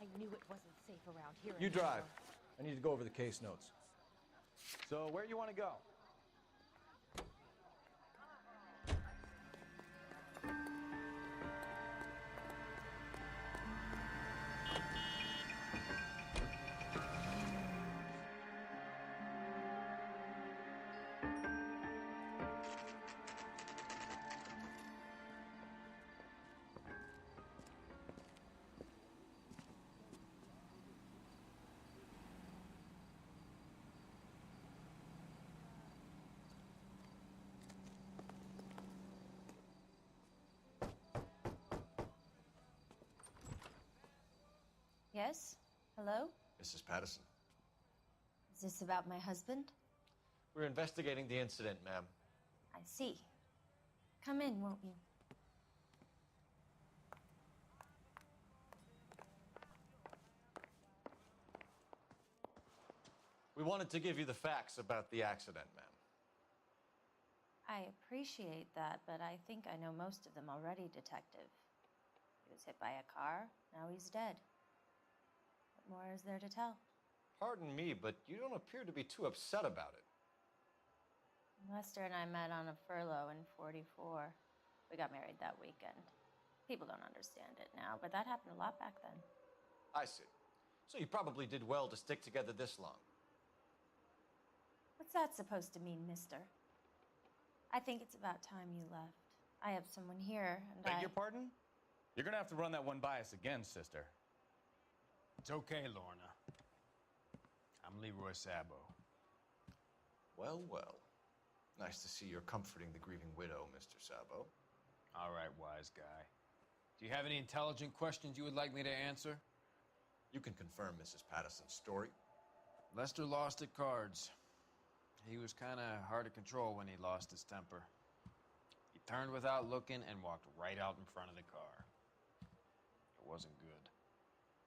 I knew it wasn't safe around here. You drive. I need to go over the case notes. So where you want to go? Yes? Hello? Mrs. Patterson. Is this about my husband? We're investigating the incident, ma'am. I see. Come in, won't you? We wanted to give you the facts about the accident, ma'am. I appreciate that, but I think I know most of them already, Detective. He was hit by a car, now he's dead. What more is there to tell? Pardon me, but you don't appear to be too upset about it. Lester and I met on a furlough in '44. We got married that weekend. People don't understand it now, but that happened a lot back then. I see. So you probably did well to stick together this long. What's that supposed to mean, mister? I think it's about time you left. I have someone here, and Beg your pardon? You're gonna have to run that one by us again, sister. It's okay, Lorna. I'm Leroy Sabo. Well, well. Nice to see you're comforting the grieving widow, Mr. Sabo. All right, wise guy. Do you have any intelligent questions you would like me to answer? You can confirm Mrs. Patterson's story. Lester lost at cards. He was kind of hard to control when he lost his temper. He turned without looking and walked right out in front of the car. It wasn't good.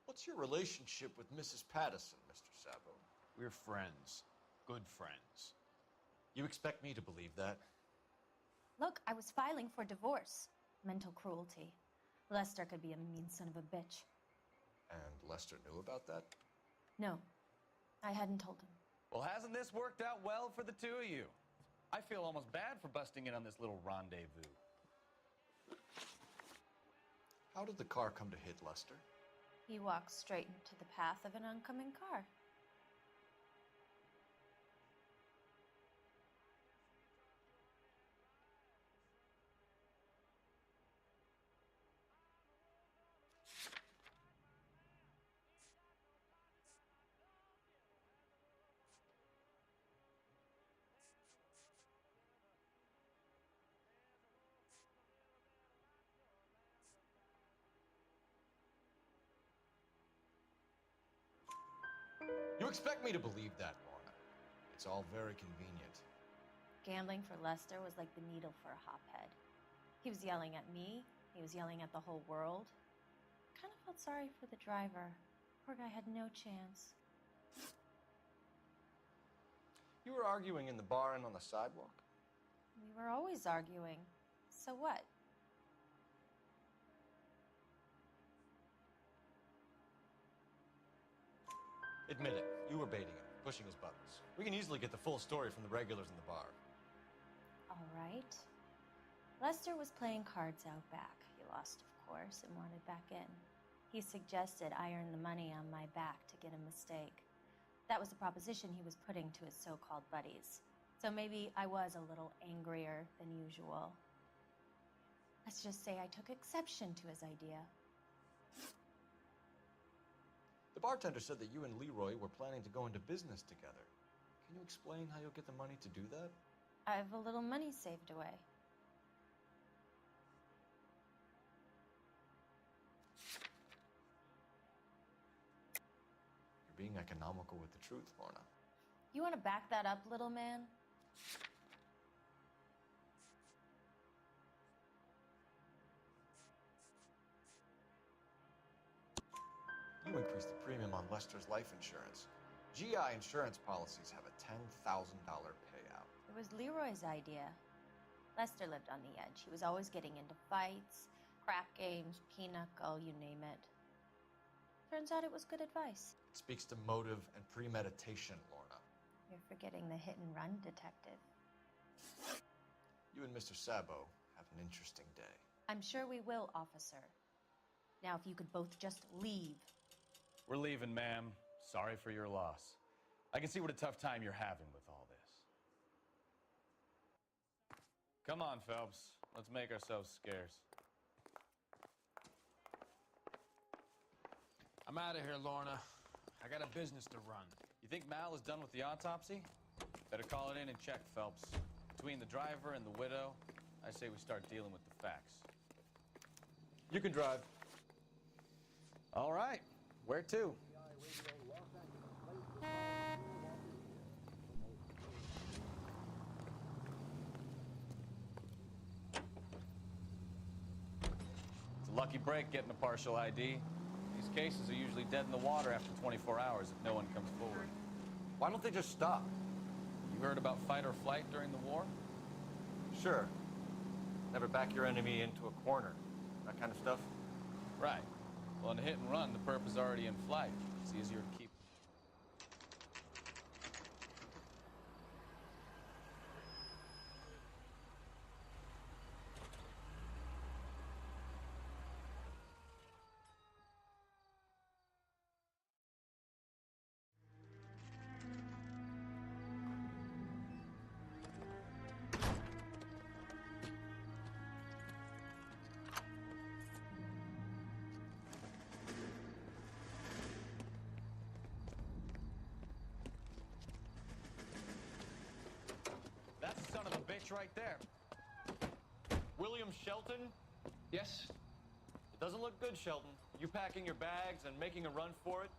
What's your relationship with Mrs. Patterson, Mr. Sabo? We're friends. Good friends. You expect me to believe that? Look, I was filing for divorce. Mental cruelty. Lester could be a mean son of a bitch. And Lester knew about that? No, I hadn't told him. Well, hasn't this worked out well for the two of you? I feel almost bad for busting in on this little rendezvous. How did the car come to hit Lester? He walked straight into the path of an oncoming car. You expect me to believe that, Lorna. It's all very convenient. Gambling for Lester was like the needle for a hophead. He was yelling at me. He was yelling at the whole world. Kind of felt sorry for the driver. Poor guy had no chance. You were arguing in the bar and on the sidewalk? We were always arguing. So what? Admit it, you were baiting him, pushing his buttons. We can easily get the full story from the regulars in the bar. All right. Lester was playing cards out back. He lost, of course, and wanted back in. He suggested I earn the money on my back to get a mistake. That was the proposition he was putting to his so-called buddies. So maybe I was a little angrier than usual. Let's just say I took exception to his idea. The bartender said that you and Leroy were planning to go into business together. Can you explain how you'll get the money to do that? I have a little money saved away. You're being economical with the truth, Lorna. You want to back that up, little man? You increased the premium on Lester's life insurance. GI insurance policies have a $10,000 payout. It was Leroy's idea. Lester lived on the edge. He was always getting into fights, crap games, pinochle, you name it. Turns out it was good advice. It speaks to motive and premeditation, Lorna. You're forgetting the hit and run, detective. You and Mr. Sabo have an interesting day. I'm sure we will, officer. Now, if you could both just leave. We're leaving, ma'am. Sorry for your loss. I can see what a tough time you're having with all this. Come on, Phelps. Let's make ourselves scarce. I'm out of here, Lorna. I got a business to run. You think Mal is done with the autopsy? Better call it in and check, Phelps. Between the driver and the widow, I say we start dealing with the facts. You can drive. All right. Where to? It's a lucky break getting a partial ID. These cases are usually dead in the water after 24 hours if no one comes forward. Why don't they just stop? You heard about fight or flight during the war? Sure. Never back your enemy into a corner. That kind of stuff? Right. Well, in a hit and run, the perp is already in flight. It's easier to keep. That's the son of a bitch right there. William Shelton? Yes? It doesn't look good, Shelton. You packing your bags and making a run for it?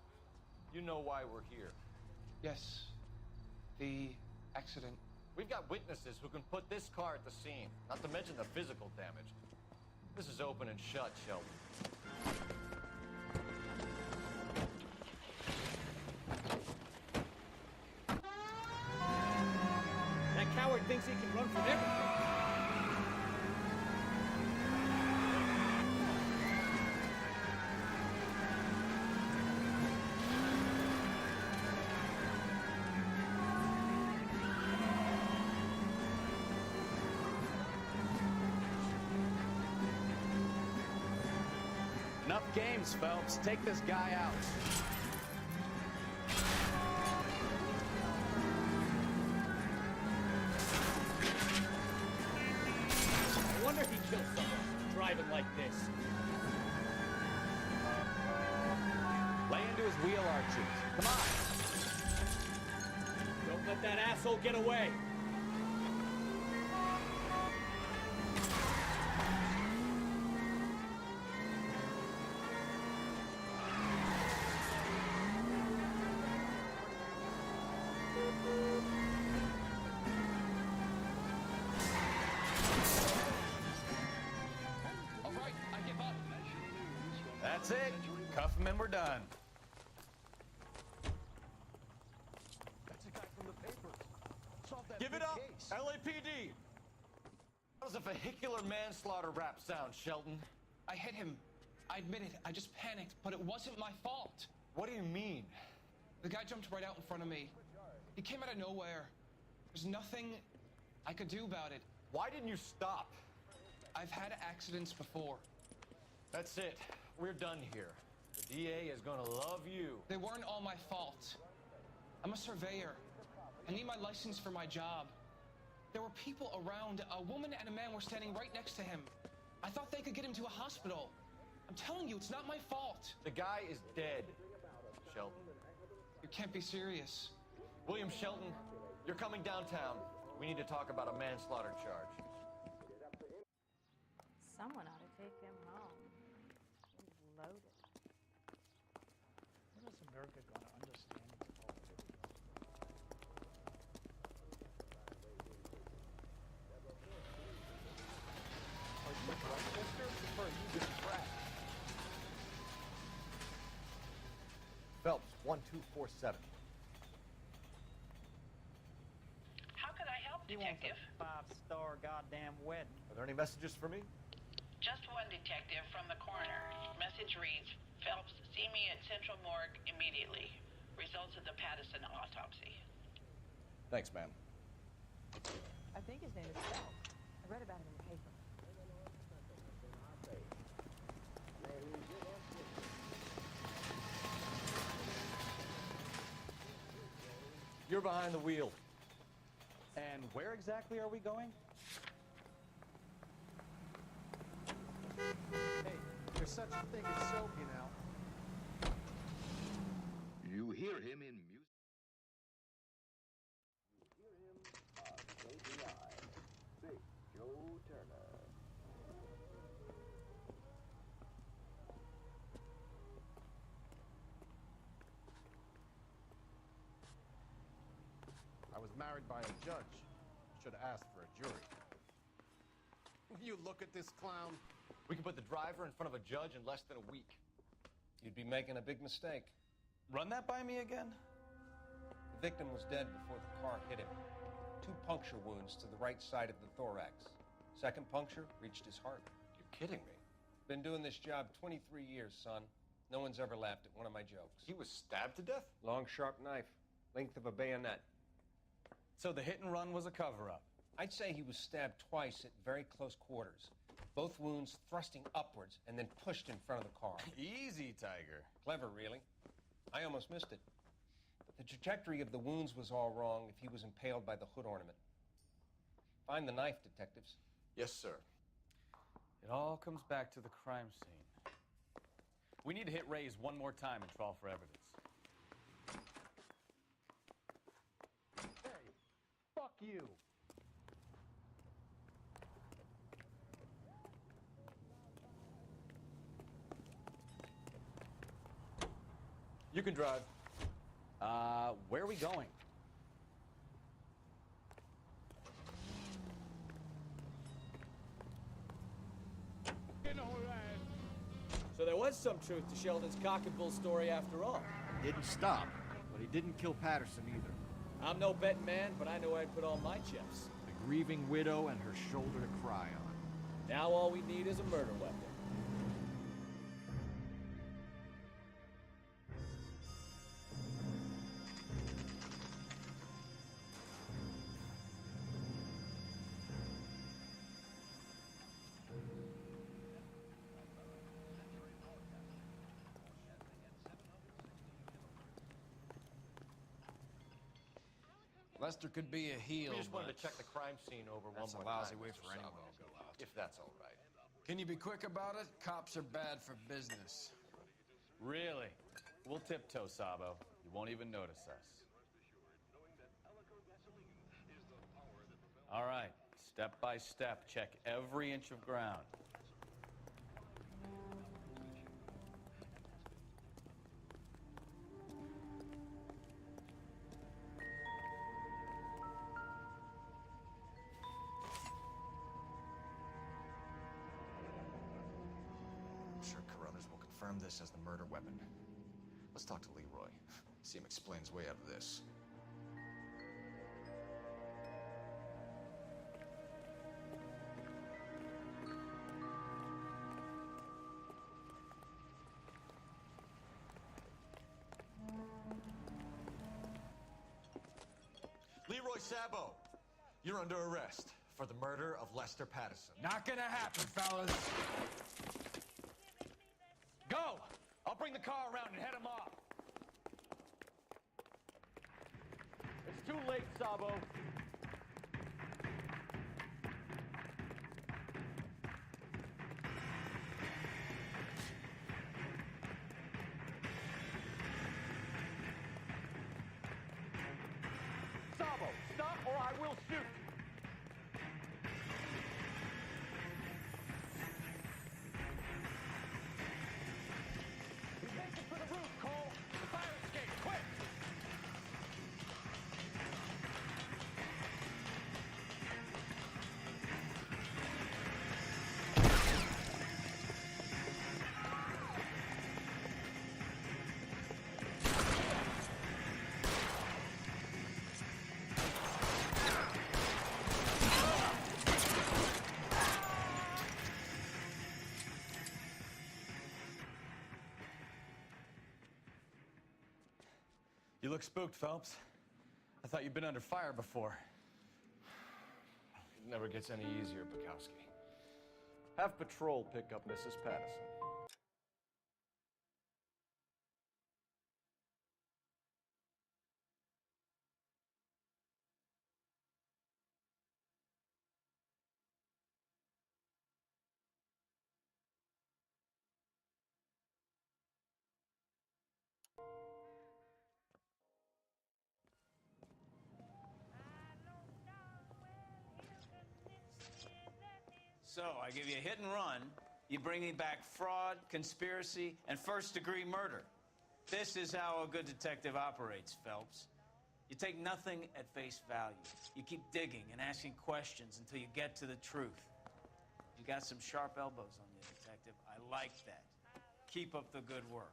You know why we're here. Yes. The accident. We've got witnesses who can put this car at the scene, not to mention the physical damage. This is open and shut, Shelton. That coward thinks he can run from everything. Enough games, Phelps. Take this guy out. I wonder if he killed someone driving like this. Lay into his wheel arches. Come on. Don't let that asshole get away. All right, I give up. That's it. Cuff him and we're done. That's a guy from the papers. Solved that Give it big up, case. LAPD. How does a vehicular manslaughter rap sound, Shelton? I hit him. I admit it. I just panicked, but it wasn't my fault. What do you mean? The guy jumped right out in front of me. He came out of nowhere. There's nothing I could do about it. Why didn't you stop? I've had accidents before. That's it. We're done here. The DA is gonna love you. They weren't all my fault. I'm a surveyor. I need my license for my job. There were people around. A woman and a man were standing right next to him. I thought they could get him to a hospital. I'm telling you, it's not my fault. The guy is dead, Shelton. You can't be serious. William Shelton, you're coming downtown. We need to talk about a manslaughter charge. Someone ought to take him home. He's loaded. When is America going to understand its politics? Are you a drug tester or are you just crack? Phelps, 1247. How could I help, Detective? Five-star goddamn wedding. Are there any messages for me? Just one, Detective, from the coroner. Message reads, Phelps, see me at Central Morgue immediately. Results of the Pattison autopsy. Thanks, ma'am. I think his name is Phelps. I read about him in the paper. You're behind the wheel. And where exactly are we going? Hey, there's such a thing as soap, you know. You hear him in music. You hear him on KPI. Big Joe Turner. carried by a judge. Should have asked for a jury. You look at this clown. We can put the driver in front of a judge in less than a week. You'd be making a big mistake. Run that by me again? The victim was dead before the car hit him. 2 puncture wounds to the right side of the thorax. Second puncture reached his heart. You're kidding me. Been doing this job 23 years, son. No one's ever laughed at one of my jokes. He was stabbed to death? Long, sharp knife. Length of a bayonet. So the hit and run was a cover-up? I'd say he was stabbed twice at very close quarters. Both wounds thrusting upwards and then pushed in front of the car. Easy, Tiger. Clever, really. I almost missed it. But the trajectory of the wounds was all wrong if he was impaled by the hood ornament. Find the knife, detectives. Yes, sir. It all comes back to the crime scene. We need to hit Ray's one more time and trawl for evidence. Hey, fuck you. You can drive. Where are we going? So there was some truth to Sheldon's cock and bull story after all. Didn't stop, but he didn't kill Patterson either. I'm no betting man, but I know where I'd put all my chips. The grieving widow and her shoulder to cry on. Now all we need is a murder weapon. Lester could be a heel, We just wanted but to check the crime scene over one that's more a lousy time, way Mr. for anyone Sabo. to go out. If that's all right. Can you be quick about it? Cops are bad for business. Really? We'll tiptoe, Sabo. You won't even notice us. All right, step by step, check every inch of ground. I'm sure Carruthers will confirm this as the murder weapon. Let's talk to Leroy. See him explain his way out of this. Leroy Sabo, you're under arrest for the murder of Lester Patterson. Not gonna happen, fellas. Go! I'll bring the car around and head him off. It's too late, Sabo. Sabo, stop or I will shoot. He's making for the roof, Cole. The fire escape, quick! You look spooked, Phelps. I thought you'd been under fire before. It never gets any easier, Bukowski. Have patrol pick up Mrs. Patterson. So, I give you a hit and run. You bring me back fraud, conspiracy, and first-degree murder. This is how a good detective operates, Phelps. You take nothing at face value. You keep digging and asking questions until you get to the truth. You got some sharp elbows on you, Detective. I like that. Keep up the good work.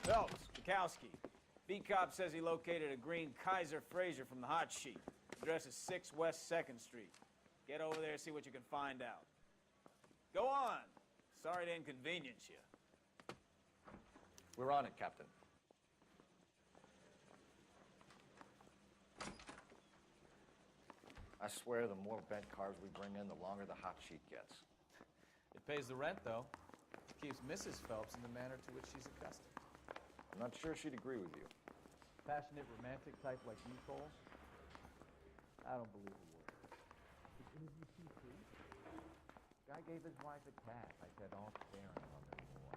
Phelps, Bukowski. B-Cop says he located a green Kaiser Fraser from the hot sheet. Address is 6 West 2nd Street. Get over there and see what you can find out. Go on. Sorry to inconvenience you. We're on it, Captain. I swear the more bent cars we bring in, the longer the hot sheet gets. It pays the rent, though. Keeps Mrs. Phelps in the manner to which she's accustomed. I'm not sure she'd agree with you. Passionate, romantic type like you, Cole? I don't believe a word. Is interview too free? Guy gave his wife a cat. I said, all staring on the floor.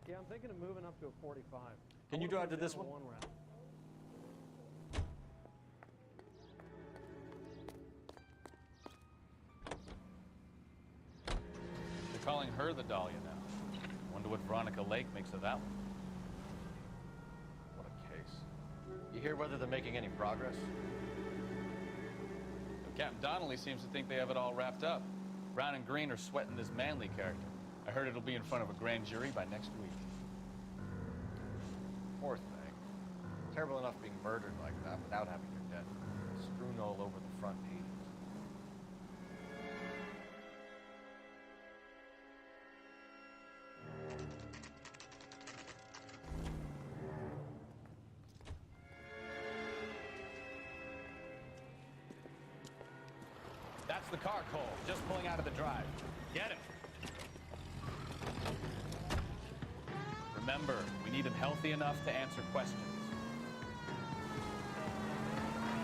Yeah, I'm thinking of moving up to a 45. Can you drive to this one? Round. They're calling her the Dahlia now. Wonder what Veronica Lake makes of that one. What a case. You hear whether they're making any progress? Captain Donnelly seems to think they have it all wrapped up. Brown and Green are sweating this Manley character. I heard it'll be in front of a grand jury by next week. Poor thing. Terrible enough being murdered like that without having your death strewn all over the front pages. That's the car, Cole. Just pulling out of the drive. Get him. Remember, we need him healthy enough to answer questions.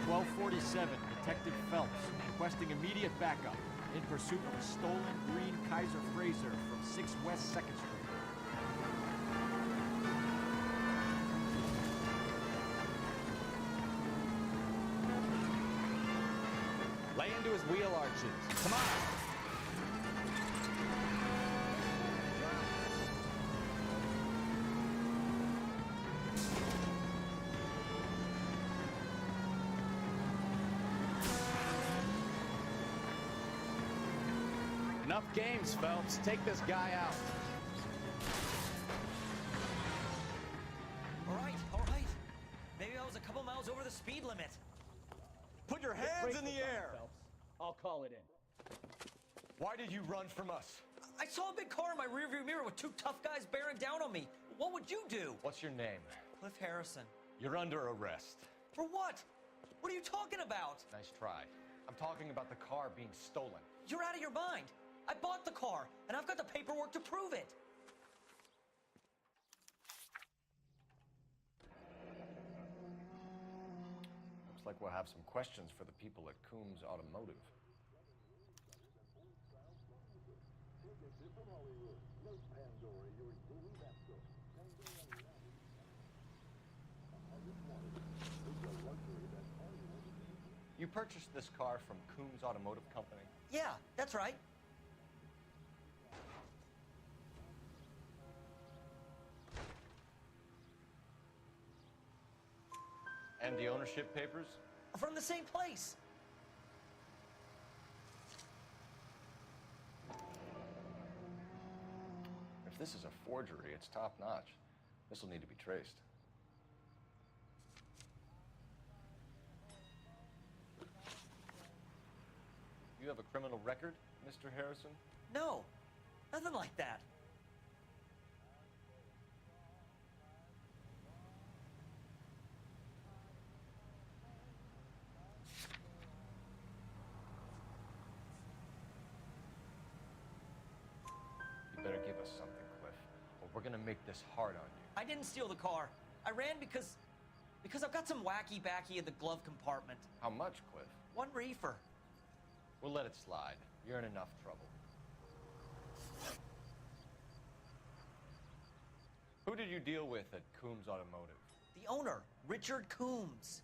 1247, Detective Phelps, requesting immediate backup in pursuit of a stolen green Kaiser Fraser from 6 West 2nd Street. Lay into his wheel arches. Come on! Enough games, Phelps. Take this guy out. All right. Maybe I was a couple miles over the speed limit. Put your hands in the air! Phelps. I'll call it in. Why did you run from us? I saw a big car in my rearview mirror with 2 tough guys bearing down on me. What would you do? What's your name? Cliff Harrison. You're under arrest. For what? What are you talking about? Nice try. I'm talking about the car being stolen. You're out of your mind. I bought the car, and I've got the paperwork to prove it. Looks like we'll have some questions for the people at Coombs Automotive. You purchased this car from Coombs Automotive Company? Yeah, that's right. And the ownership papers? From the same place. If this is a forgery, it's top-notch. This will need to be traced. You have a criminal record, Mr. Harrison? No, nothing like that. You better give us something, Cliff, or We're gonna make this hard on you. I didn't steal the car. I ran because I've got some wacky backy in the glove compartment. How much, Cliff? 1 reefer. We'll let it slide. You're in enough trouble. Who did you deal with at Coombs Automotive? The owner, Richard Coombs.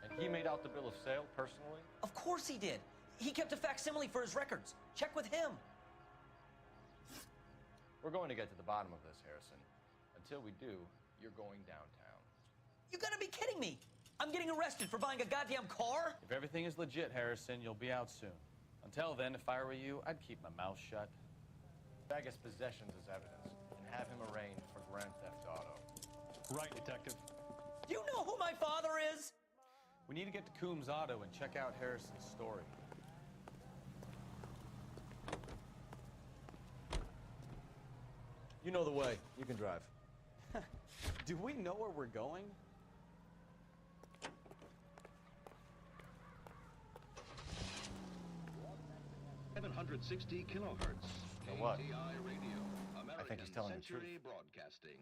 And he made out the bill of sale personally? Of course he did. He kept a facsimile for his records. Check with him. We're going to get to the bottom of this, Harrison. Until we do, you're going downtown. You gotta be kidding me. I'm getting arrested for buying a goddamn car? If everything is legit, Harrison, you'll be out soon. Until then, if I were you, I'd keep my mouth shut. Bag his possessions as evidence and have him arraigned for Grand Theft Auto. Right, Detective. Do you know who my father is? We need to get to Coombs Auto and check out Harrison's story. You know the way. You can drive. Do we know where we're going? $760 kilohertz. So what? KTI radio. I think he's telling the truth. Century Broadcasting.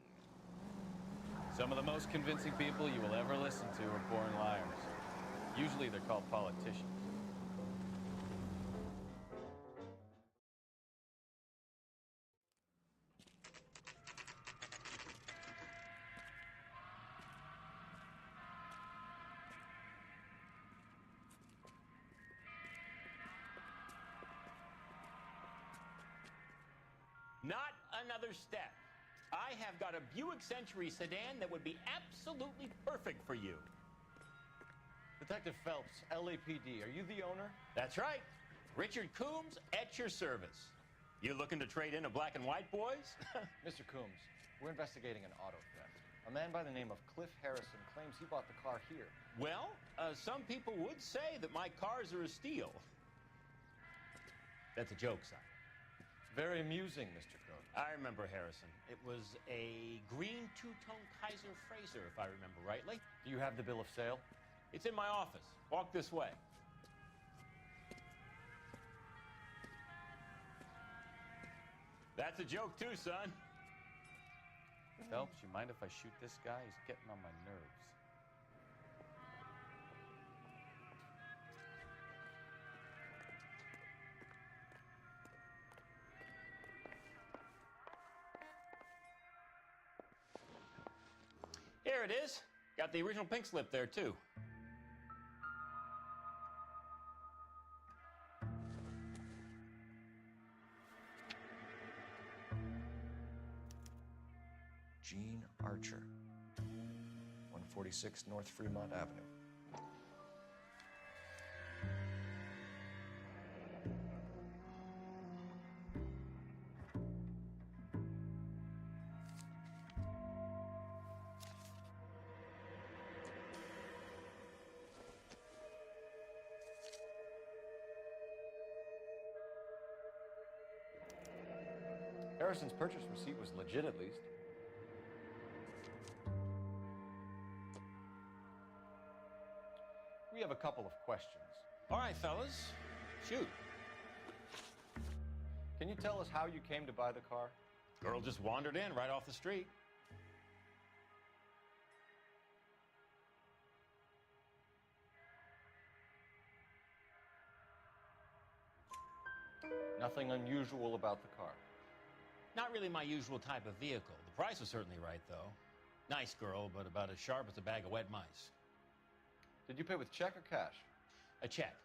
Some of the most convincing people you will ever listen to are born liars. Usually they're called politicians. Not another step. I have got a Buick Century sedan that would be absolutely perfect for you. Detective Phelps, LAPD, are you the owner? That's right. Richard Coombs at your service. You looking to trade in a black and white, boys? Mr. Coombs, we're investigating an auto theft. A man by the name of Cliff Harrison claims he bought the car here. Well, some people would say that my cars are a steal. That's a joke, son. Very amusing, Mr. Coombs. I remember Harrison. It was a green two-tone Kaiser Frazer, if I remember rightly. Do you have the bill of sale? It's in my office. Walk this way. That's a joke too, son. Phelps, you mind if I shoot this guy? He's getting on my nerves. Here it is. Got the original pink slip there, too. Gene Archer, 146 North Fremont Avenue. Harrison's purchase receipt was legit, at least. We have a couple of questions. All right, fellas. Shoot. Can you tell us how you came to buy the car? Girl just wandered in right off the street. Nothing unusual about the car. Not really my usual type of vehicle. The price was certainly right, though. Nice girl, but about as sharp as a bag of wet mice. Did you pay with check or cash? A check.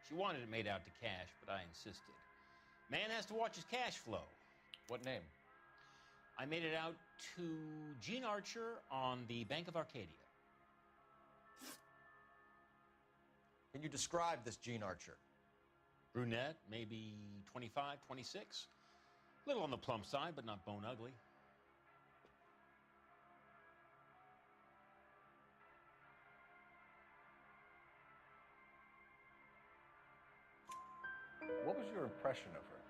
She wanted it made out to cash, but I insisted. Man has to watch his cash flow. What name? I made it out to Gene Archer on the Bank of Arcadia. Can you describe this Gene Archer? Brunette, maybe 25, 26. Little on the plump side, but not bone ugly. What was your impression of her?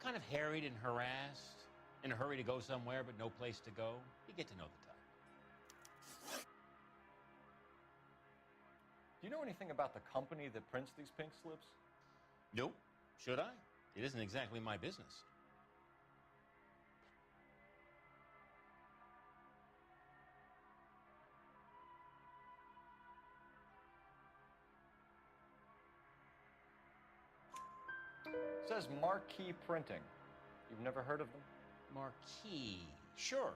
kind of harried and harassed, in a hurry to go somewhere but no place to go. You get to know the type. Do you know anything about the company that prints these pink slips? Nope. Should I? It isn't exactly my business. It says Marquee Printing. You've never heard of them? Marquee. Sure.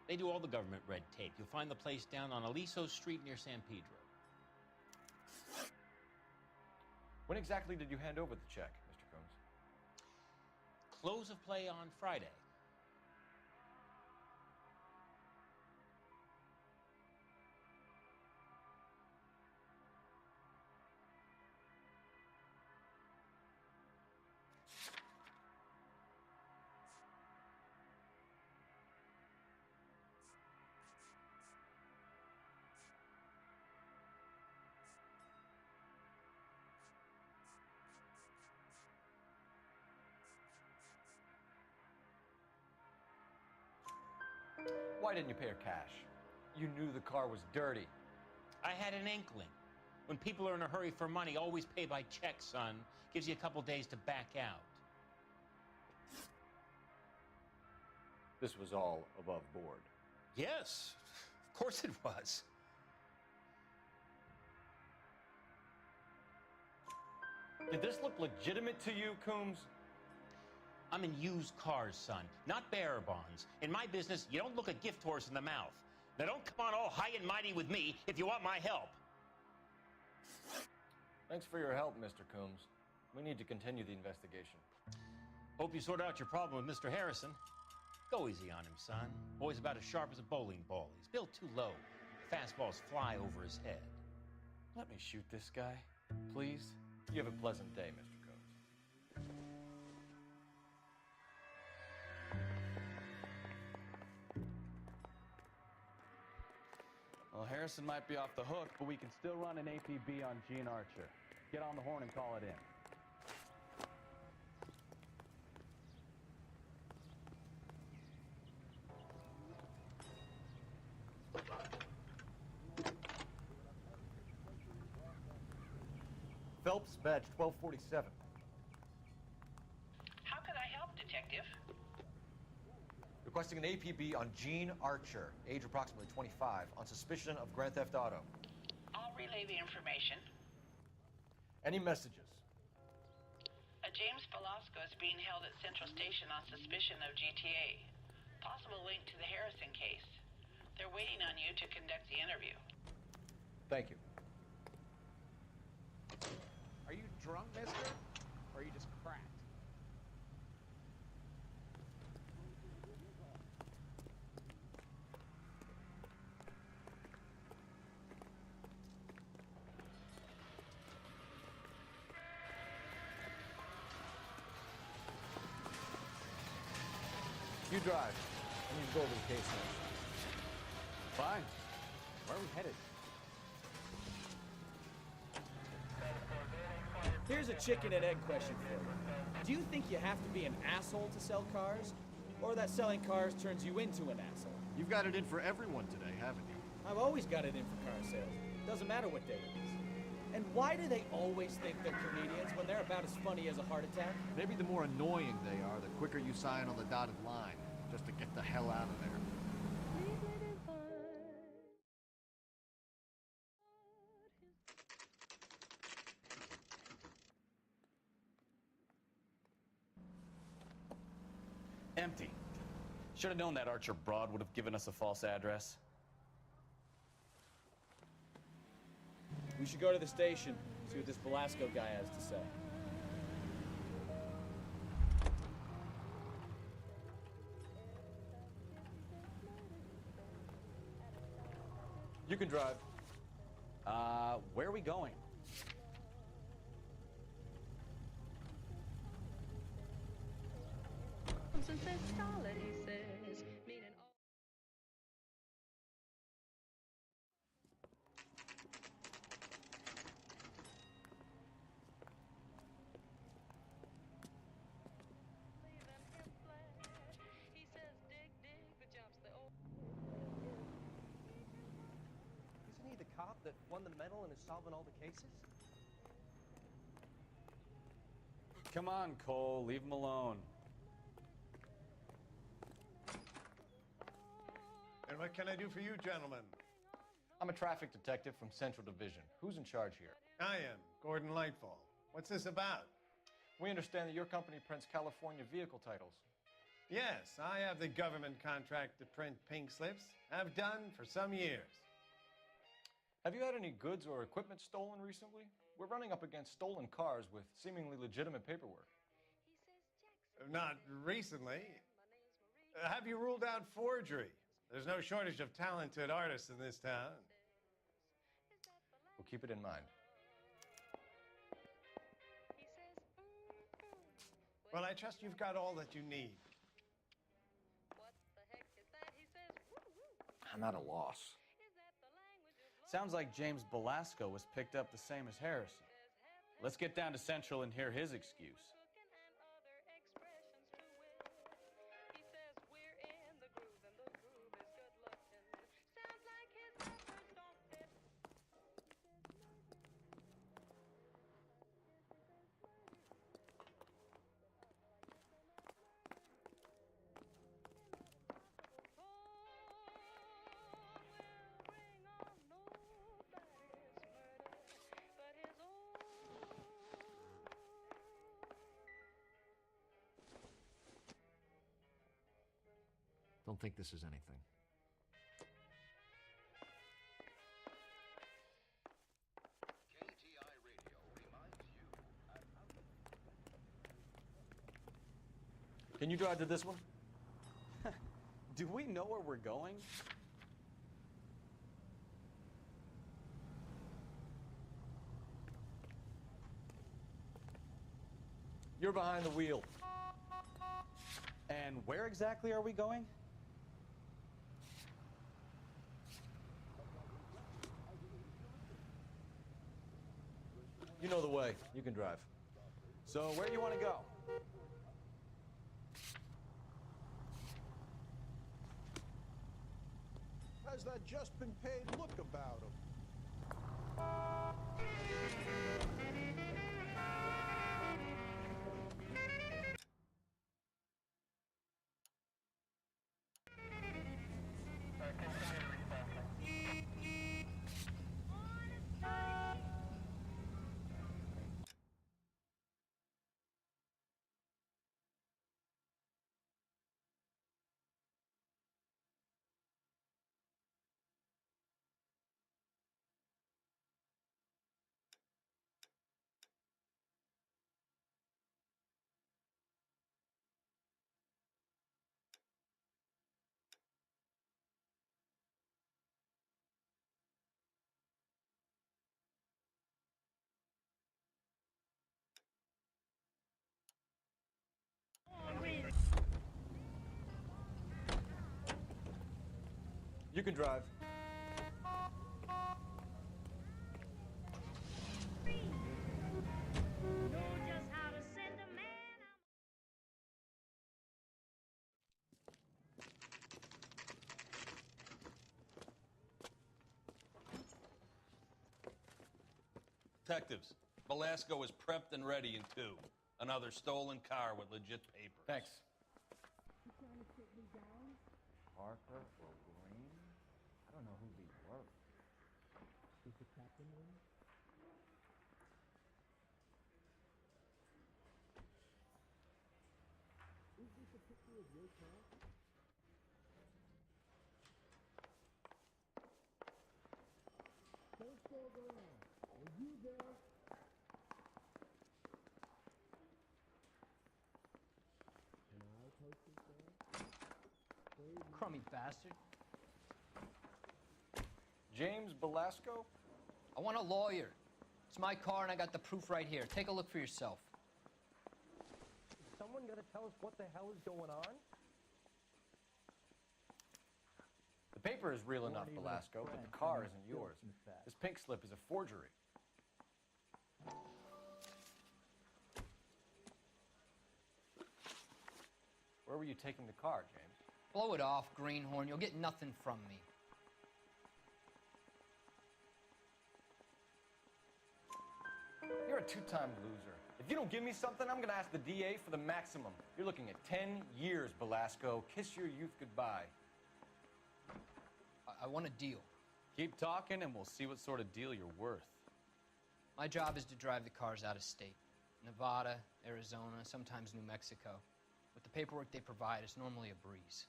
They do all the government red tape. You'll find the place down on Aliso Street near San Pedro. When exactly did you hand over the check, Mr. Combs? Close of play on Friday. Why didn't you pay her cash? You knew the car was dirty. I had an inkling. When people are in a hurry for money, always pay by check, son. Gives you a couple days to back out. This was all above board. Yes, of course it was. Did this look legitimate to you, Coombs? I'm in used cars, son, not bearer bonds. In my business, you don't look a gift horse in the mouth. Now don't come on all high and mighty with me if you want my help. Thanks for your help, Mr. Coombs. We need to continue the investigation. Hope you sort out your problem with Mr. Harrison. Go easy on him, son. Boy's about as sharp as a bowling ball. He's built too low. Fastballs fly over his head. Let me shoot this guy, please. You have a pleasant day, Mr. Combs. Well, Harrison might be off the hook, but we can still run an APB on Gene Archer. Get on the horn and call it in. Phelps, badge 1247. How can I help, Detective? Requesting an APB on Gene Archer, age approximately 25, on suspicion of Grand Theft Auto. I'll relay the information. Any messages? A James Velasco is being held at Central Station on suspicion of GTA. Possible link to the Harrison case. They're waiting on you to conduct the interview. Thank you. Are you drunk, mister? Or are you just cracked? You drive. I need to go over the case now. Fine. Where are we headed? Here's a chicken and egg question for you. Do you think you have to be an asshole to sell cars? Or that selling cars turns you into an asshole? You've got it in for everyone today, haven't you? I've always got it in for car sales. Doesn't matter what day it is. And why do they always think they're comedians when they're about as funny as a heart attack? Maybe the more annoying they are, the quicker you sign on the dotted line, just to get the hell out of there. Empty. Should have known that Archer broad would have given us a false address. We should go to the station, see what this Velasco guy has to say. You can drive. Where are we going? Since said starlet, he says, meaning all. that won the medal and is solving all the cases? Come on, Cole. Leave him alone. And what can I do for you, gentlemen? I'm a traffic detective from Central Division. Who's in charge here? I am, Gordon Lightfall. What's this about? We understand that your company prints California vehicle titles. Yes, I have the government contract to print pink slips. I've done for some years. Have you had any goods or equipment stolen recently? We're running up against stolen cars with seemingly legitimate paperwork. Not recently. Have you ruled out forgery? There's no shortage of talented artists in this town. We'll keep it in mind. Well, I trust you've got all that you need. I'm at a loss. Sounds like James Belasco was picked up the same as Harrison. Let's get down to Central and hear his excuse. Don't think this is anything. Can you drive to this one? Do we know where we're going? You're behind the wheel. And where exactly are we going? You know the way. You can drive. So where do you want to go? Has that just been paid look about him? You can drive. Detectives, Belasco is prepped and ready in 2. Another stolen car with legit papers. Thanks. Parker or Green? I don't know who these were. Is the captain in? Is this a picture of your car? Don't fall around. Are you there? Can I post this there? Crummy bastard. James Belasco? I want a lawyer. It's my car and I got the proof right here. Take a look for yourself. Is someone gonna tell us what the hell is going on? The paper is real enough, Belasco, but the car isn't yours. This pink slip is a forgery. Where were you taking the car, James? Blow it off, greenhorn. You'll get nothing from me. You're a two-time loser. If you don't give me something, I'm gonna ask the DA for the maximum. You're looking at 10 years, Belasco. Kiss your youth goodbye. I want a deal. Keep talking and we'll see what sort of deal you're worth. My job is to drive the cars out of state. Nevada, Arizona, sometimes New Mexico. With the paperwork they provide, it's normally a breeze.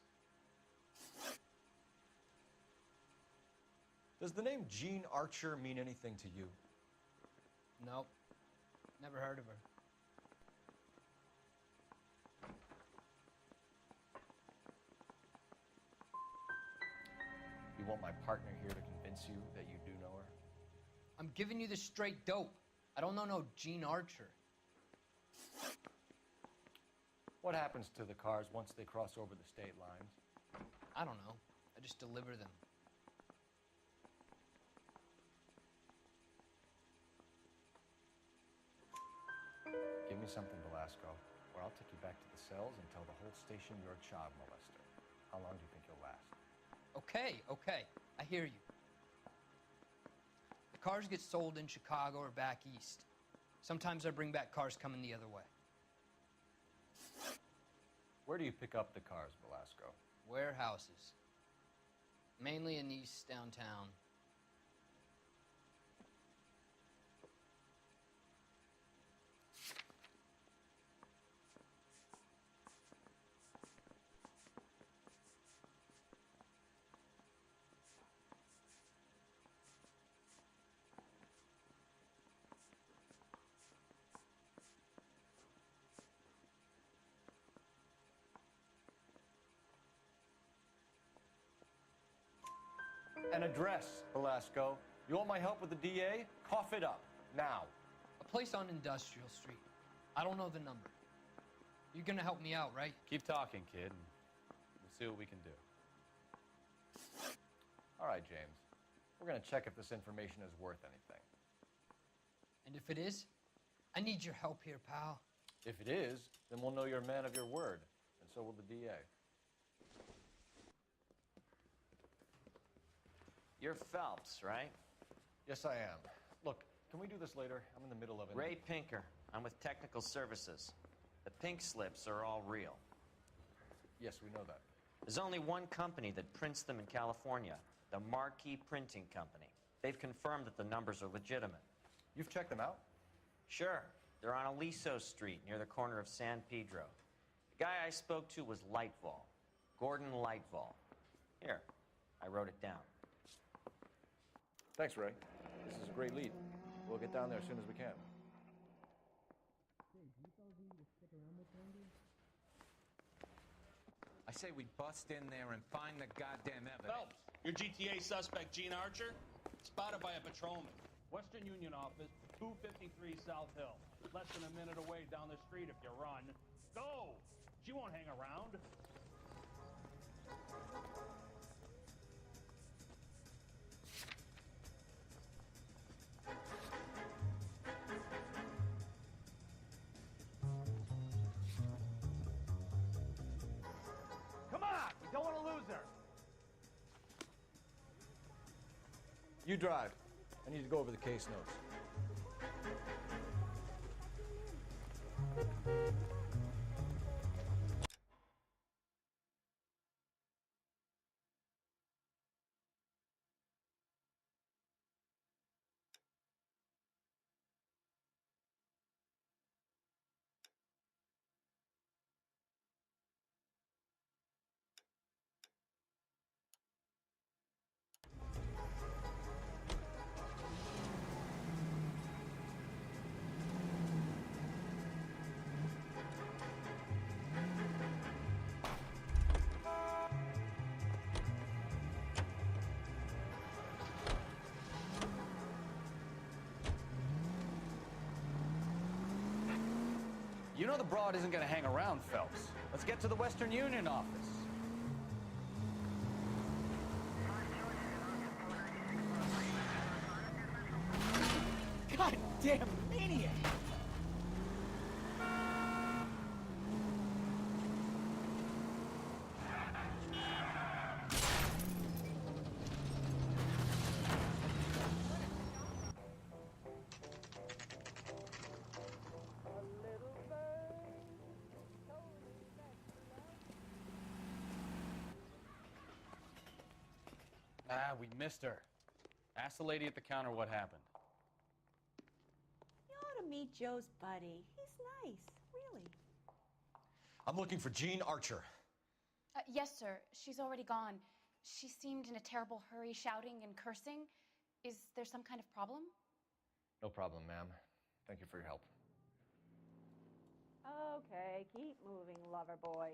Does the name Jean Archer mean anything to you? Nope. Never heard of her. You want my partner here to convince you that you do know her? I'm giving you the straight dope. I don't know no Jean Archer. What happens to the cars once they cross over the state lines? I don't know. I just deliver them. Give me something, Belasco, or I'll take you back to the cells and tell the whole station you're a child molester. How long do you think you'll last? Okay. I hear you. The cars get sold in Chicago or back east. Sometimes I bring back cars coming the other way. Where do you pick up the cars, Belasco? Warehouses. Mainly in East downtown. An address, Belasco. You want my help with the DA? Cough it up, now. A place on Industrial Street. I don't know the number. You're gonna help me out, right? Keep talking, kid, and we'll see what we can do. All right, James. We're gonna check if this information is worth anything. And if it is, I need your help here, pal. If it is, then we'll know you're a man of your word, and so will the DA. You're Phelps, right? Yes, I am. Look, can we do this later? I'm in the middle of it. Ray Pinker. I'm with Technical Services. The pink slips are all real. Yes, we know that. There's only one company that prints them in California, the Marquee Printing Company. They've confirmed that the numbers are legitimate. You've checked them out? Sure. They're on Aliso Street, near the corner of San Pedro. The guy I spoke to was Lightval. Gordon Lightval. Here, I wrote it down. Thanks, Ray. This is a great lead. We'll get down there as soon as we can. I say we bust in there and find the goddamn evidence. Phelps, your GTA suspect, Gene Archer, spotted by a patrolman. Western Union office, 253 South Hill. Less than a minute away down the street if you run. Go! She won't hang around. Come on! We don't want to lose her! You drive. I need to go over the case notes. You know the broad isn't gonna hang around, Phelps. Let's get to the Western Union office. Goddamn maniac! Ah, we missed her. Ask the lady at the counter what happened. You ought to meet Joe's buddy. He's nice, really. I'm looking for Jean Archer. Yes, sir. She's already gone. She seemed in a terrible hurry, shouting and cursing. Is there some kind of problem? No problem, ma'am. Thank you for your help. Okay, keep moving, lover boy.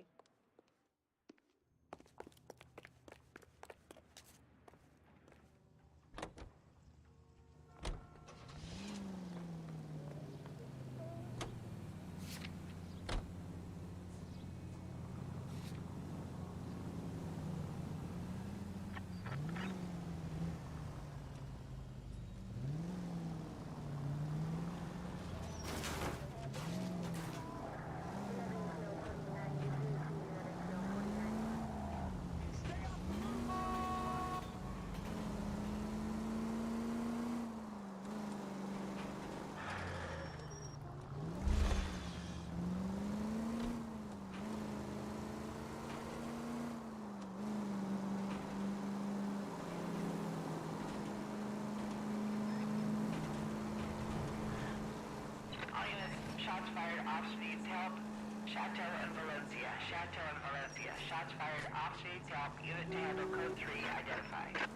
All units, shots fired off speeds, help. Chateau and Valencia. Chateau and Valencia. Shots fired off speeds, help. Unit to handle code 3 identified.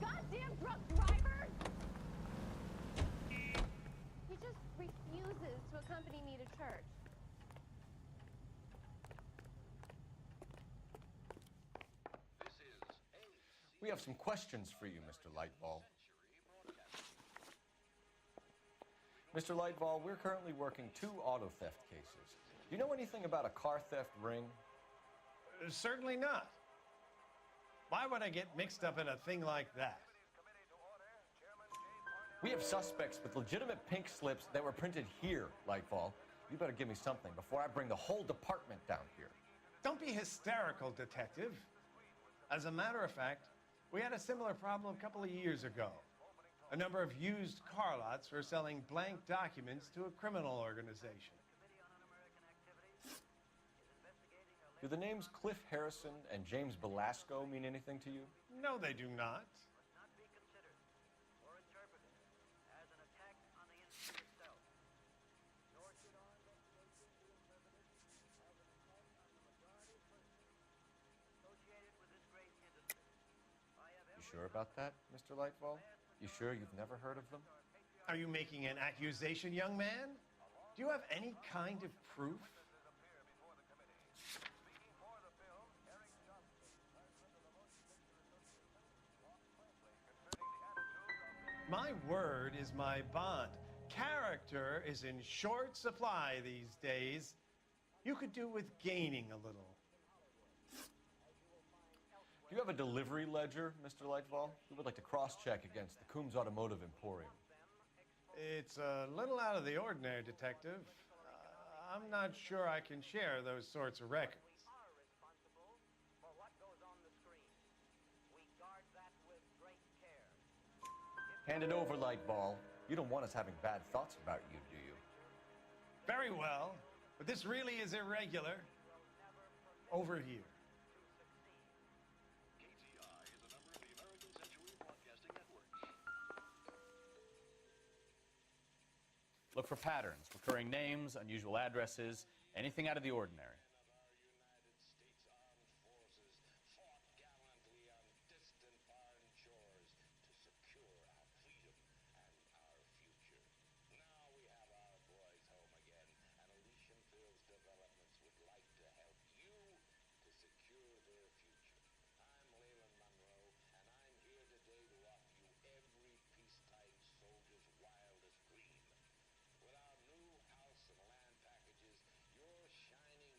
Goddamn drunk driver! He just refuses to accompany me to church. We have some questions for you, Mr. Lightball. Mr. Lightball, we're currently working 2 auto theft cases. Do you know anything about a car theft ring? Certainly not. Why would I get mixed up in a thing like that? We have suspects with legitimate pink slips that were printed here, Lightball. You better give me something before I bring the whole department down here. Don't be hysterical, Detective. As a matter of fact, we had a similar problem a couple of years ago. A number of used car lots were selling blank documents to a criminal organization. Do the names Cliff Harrison and James Belasco mean anything to you? No, they do not. You sure about that, Mr. Lightball? You sure you've never heard of them? Are you making an accusation, young man? Do you have any kind of proof? My word is my bond. Character is in short supply these days. You could do with gaining a little. Do you have a delivery ledger, Mr. Lightball? We would like to cross-check against the Coombs Automotive Emporium. It's a little out of the ordinary, Detective. I'm not sure I can share those sorts of records. Hand it over, Lightball. You don't want us having bad thoughts about you, do you? Very well, but this really is irregular. Over here. Look for patterns, recurring names, unusual addresses, anything out of the ordinary. With our new house and land packages, you're shining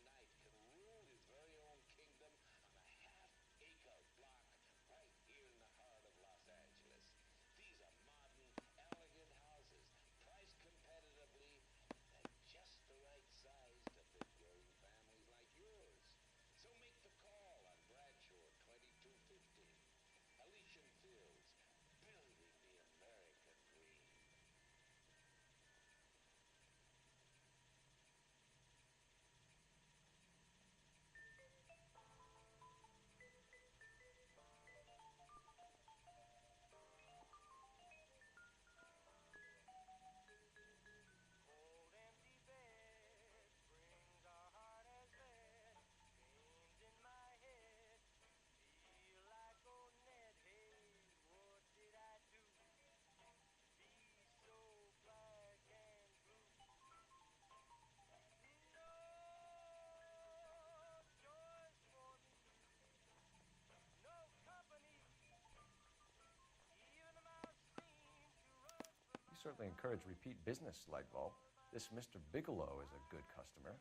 certainly encourage repeat business, Lightbulb. This Mr. Bigelow is a good customer.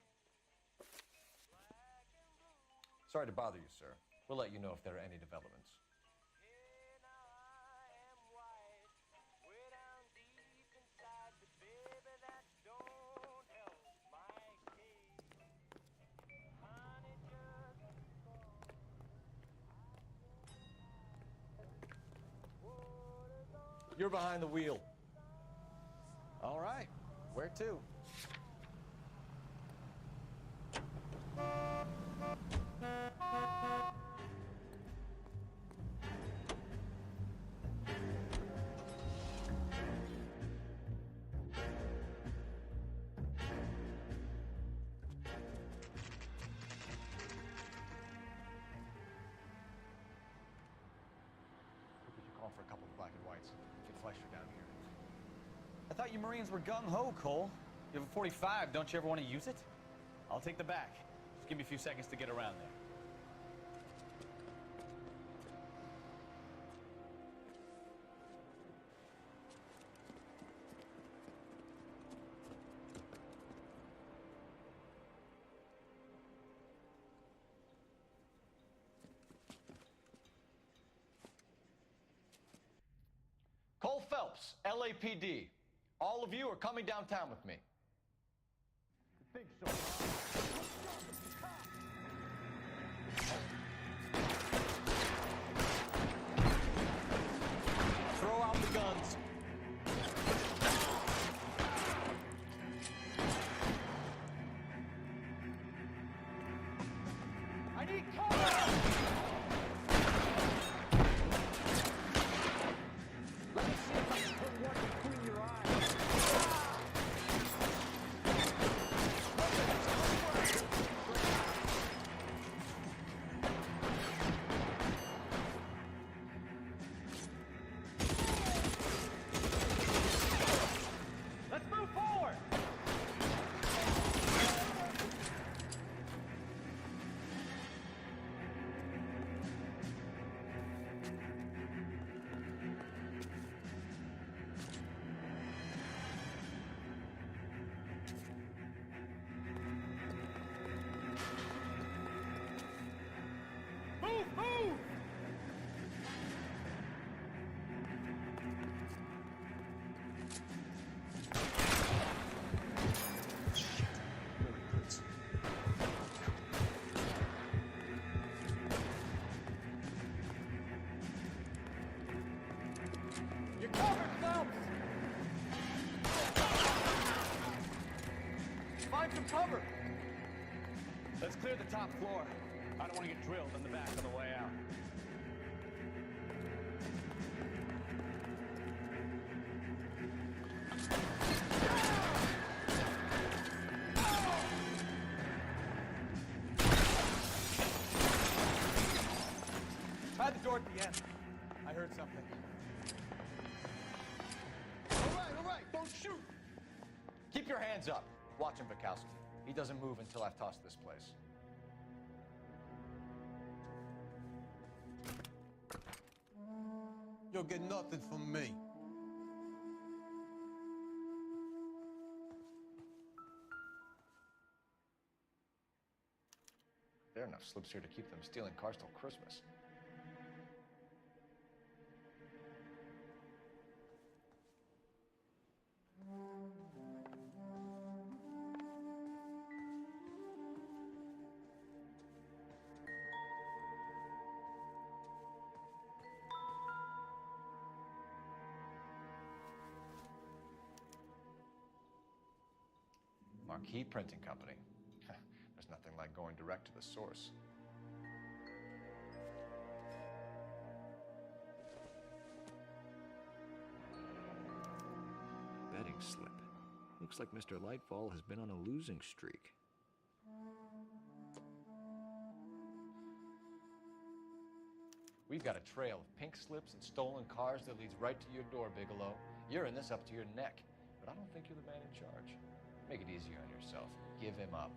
Sorry to bother you, sir. We'll let you know if there are any developments. You're behind the wheel. All right. Where to? For a couple of black and whites. Get Fleischer down here. I thought you Marines were gung-ho, Cole. You have a 45. Don't you ever want to use it? I'll take the back. Just give me a few seconds to get around there. Cole Phelps, LAPD. All of you are coming downtown with me. I think so. Throw out the guns. I need cover! Let me see if I can put one between your eyes. Let's move forward! Move, move! You're covered, Phelps! Find some cover! Let's clear the top floor. I don't want to get drilled in the back on the way out. Try the door at the end. I heard something. All right, don't shoot! Keep your hands up. Watch him, Bukowski. He doesn't move until I've tossed this place. You'll get nothing from me. There are enough slips here to keep them stealing cars till Christmas. Marquee Printing Company. There's nothing like going direct to the source. Betting slip. Looks like Mr. Lightfall has been on a losing streak. We've got a trail of pink slips and stolen cars that leads right to your door, Bigelow. You're in this up to your neck, but I don't think you're the man in charge. Make it easier on yourself. Give him up.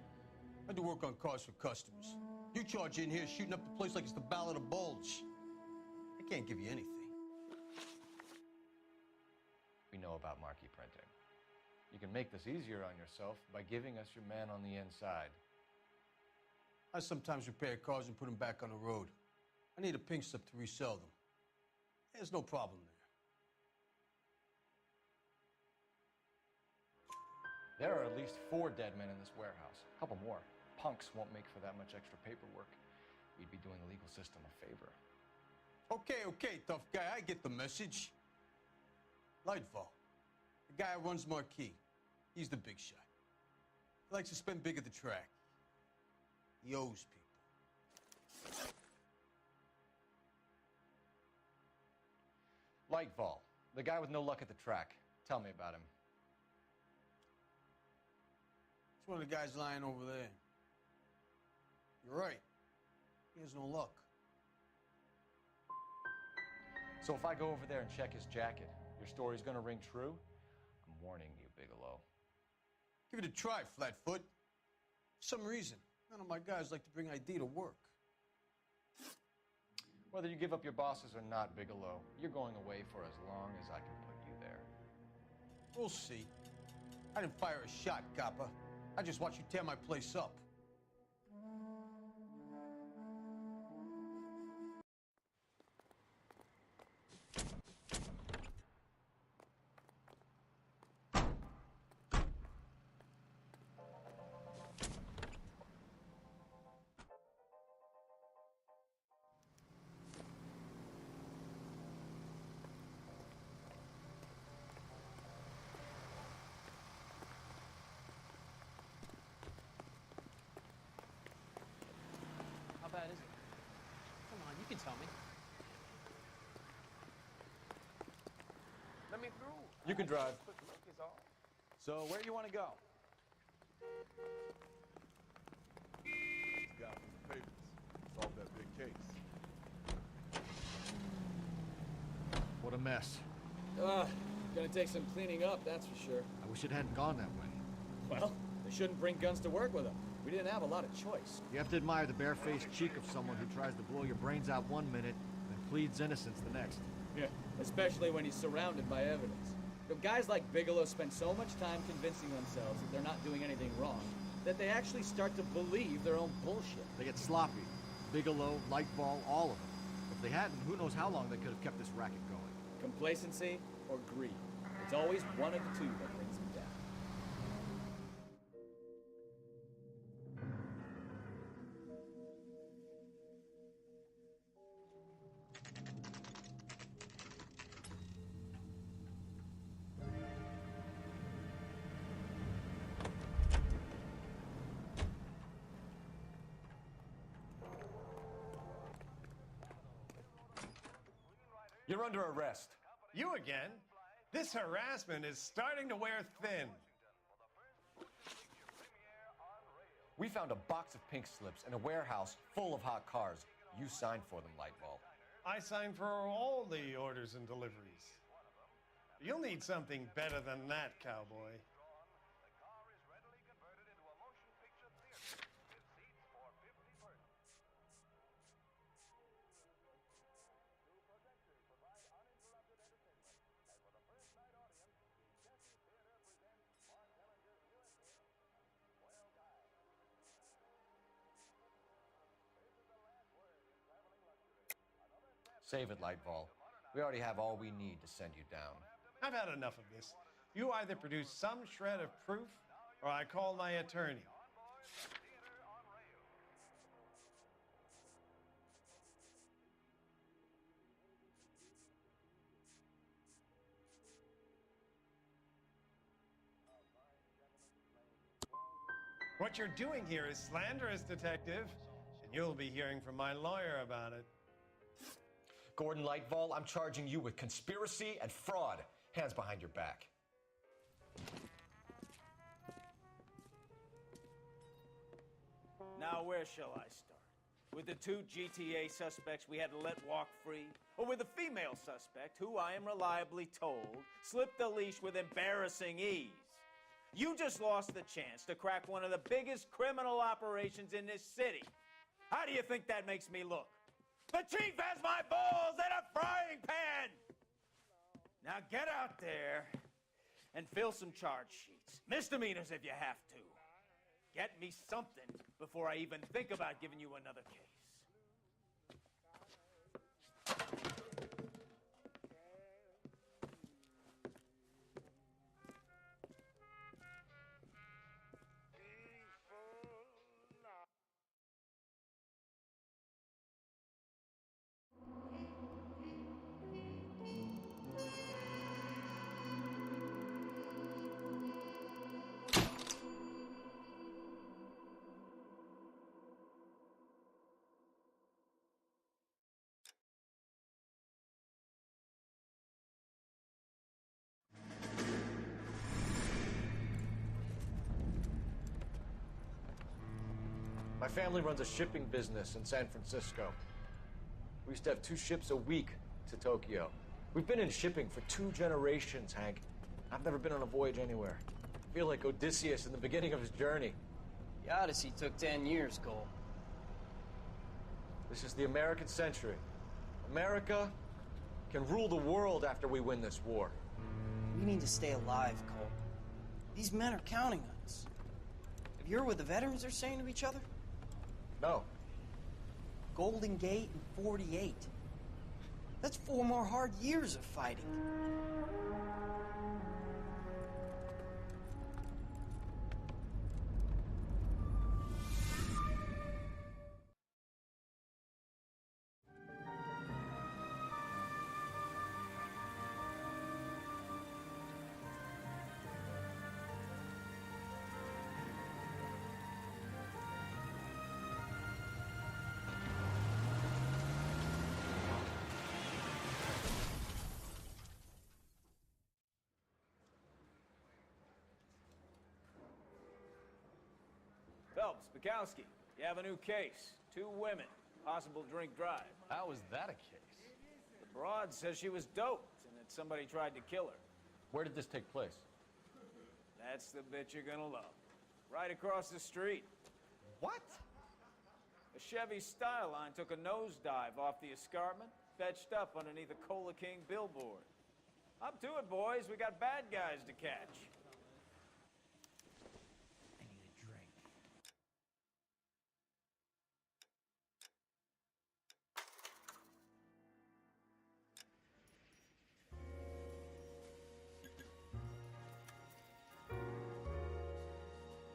I do work on cars for customers. You charge in here shooting up the place like it's the Ballad of Bulge. I can't give you anything. We know about marquee printing. You can make this easier on yourself by giving us your man on the inside. I sometimes repair cars and put them back on the road. I need a pink slip to resell them. There's no problem there. There are at least 4 dead men in this warehouse. A couple more. Punks won't make for that much extra paperwork. We'd be doing the legal system a favor. Okay, tough guy, I get the message. Lightfall, the guy who runs Marquee. He's the big shot. He likes to spend big at the track. He owes people. Lightfall, the guy with no luck at the track. Tell me about him. It's one of the guys lying over there. You're right. He has no luck. So if I go over there and check his jacket, your story's gonna ring true? I'm warning you, Bigelow. Give it a try, Flatfoot. For some reason, none of my guys like to bring ID to work. Whether you give up your bosses or not, Bigelow, you're going away for as long as I can put you there. We'll see. I didn't fire a shot, copper. I just watched you tear my place up. How bad is it? Come on, you can tell me. Let me through. You can drive. Quick look is all. So where do you want to go? Got from the papers. Solve that big case. What a mess. Gonna take some cleaning up, that's for sure. I wish it hadn't gone that way. Well, they shouldn't bring guns to work with them. We didn't have a lot of choice. You have to admire the barefaced cheek of someone who tries to blow your brains out one minute and pleads innocence the next. Yeah, especially when he's surrounded by evidence. But guys like Bigelow spend so much time convincing themselves that they're not doing anything wrong that they actually start to believe their own bullshit. They get sloppy. Bigelow, Lightball, all of them. If they hadn't, who knows how long they could have kept this racket going. Complacency or greed. It's always one of the two that brings them down. You're under arrest. You again? This harassment is starting to wear thin. We found a box of pink slips in a warehouse full of hot cars. You signed for them, Lightball. I signed for all the orders and deliveries. You'll need something better than that, cowboy. Save it, Lightball. We already have all we need to send you down. I've had enough of this. You either produce some shred of proof, or I call my attorney. What you're doing here is slanderous, detective, and you'll be hearing from my lawyer about it. Gordon Lightball, I'm charging you with conspiracy and fraud. Hands behind your back. Now, where shall I start? With the 2 GTA suspects we had to let walk free? Or with the female suspect, who I am reliably told slipped the leash with embarrassing ease? You just lost the chance to crack one of the biggest criminal operations in this city. How do you think that makes me look? The chief has my balls in a frying pan! Now get out there and fill some charge sheets. Misdemeanors if you have to. Get me something before I even think about giving you another case. My family runs a shipping business in San Francisco. We used to have 2 ships a week to Tokyo. We've been in shipping for 2 generations, Hank. I've never been on a voyage anywhere. I feel like Odysseus in the beginning of his journey. The Odyssey took 10 years, Cole. This is the American century. America can rule the world after we win this war. We need to stay alive, Cole. These men are counting on us. Have you heard what the veterans are saying to each other? No. Golden Gate in 48. That's 4 more hard years of fighting. Phelps, Bukowski, you have a new case. 2 women, possible drink drive. How is that a case? The broad says she was doped and that somebody tried to kill her. Where did this take place? That's the bit you're gonna love. Right across the street. What? A Chevy Styline took a nosedive off the escarpment, fetched up underneath a Cola King billboard. Up to it, boys. We got bad guys to catch.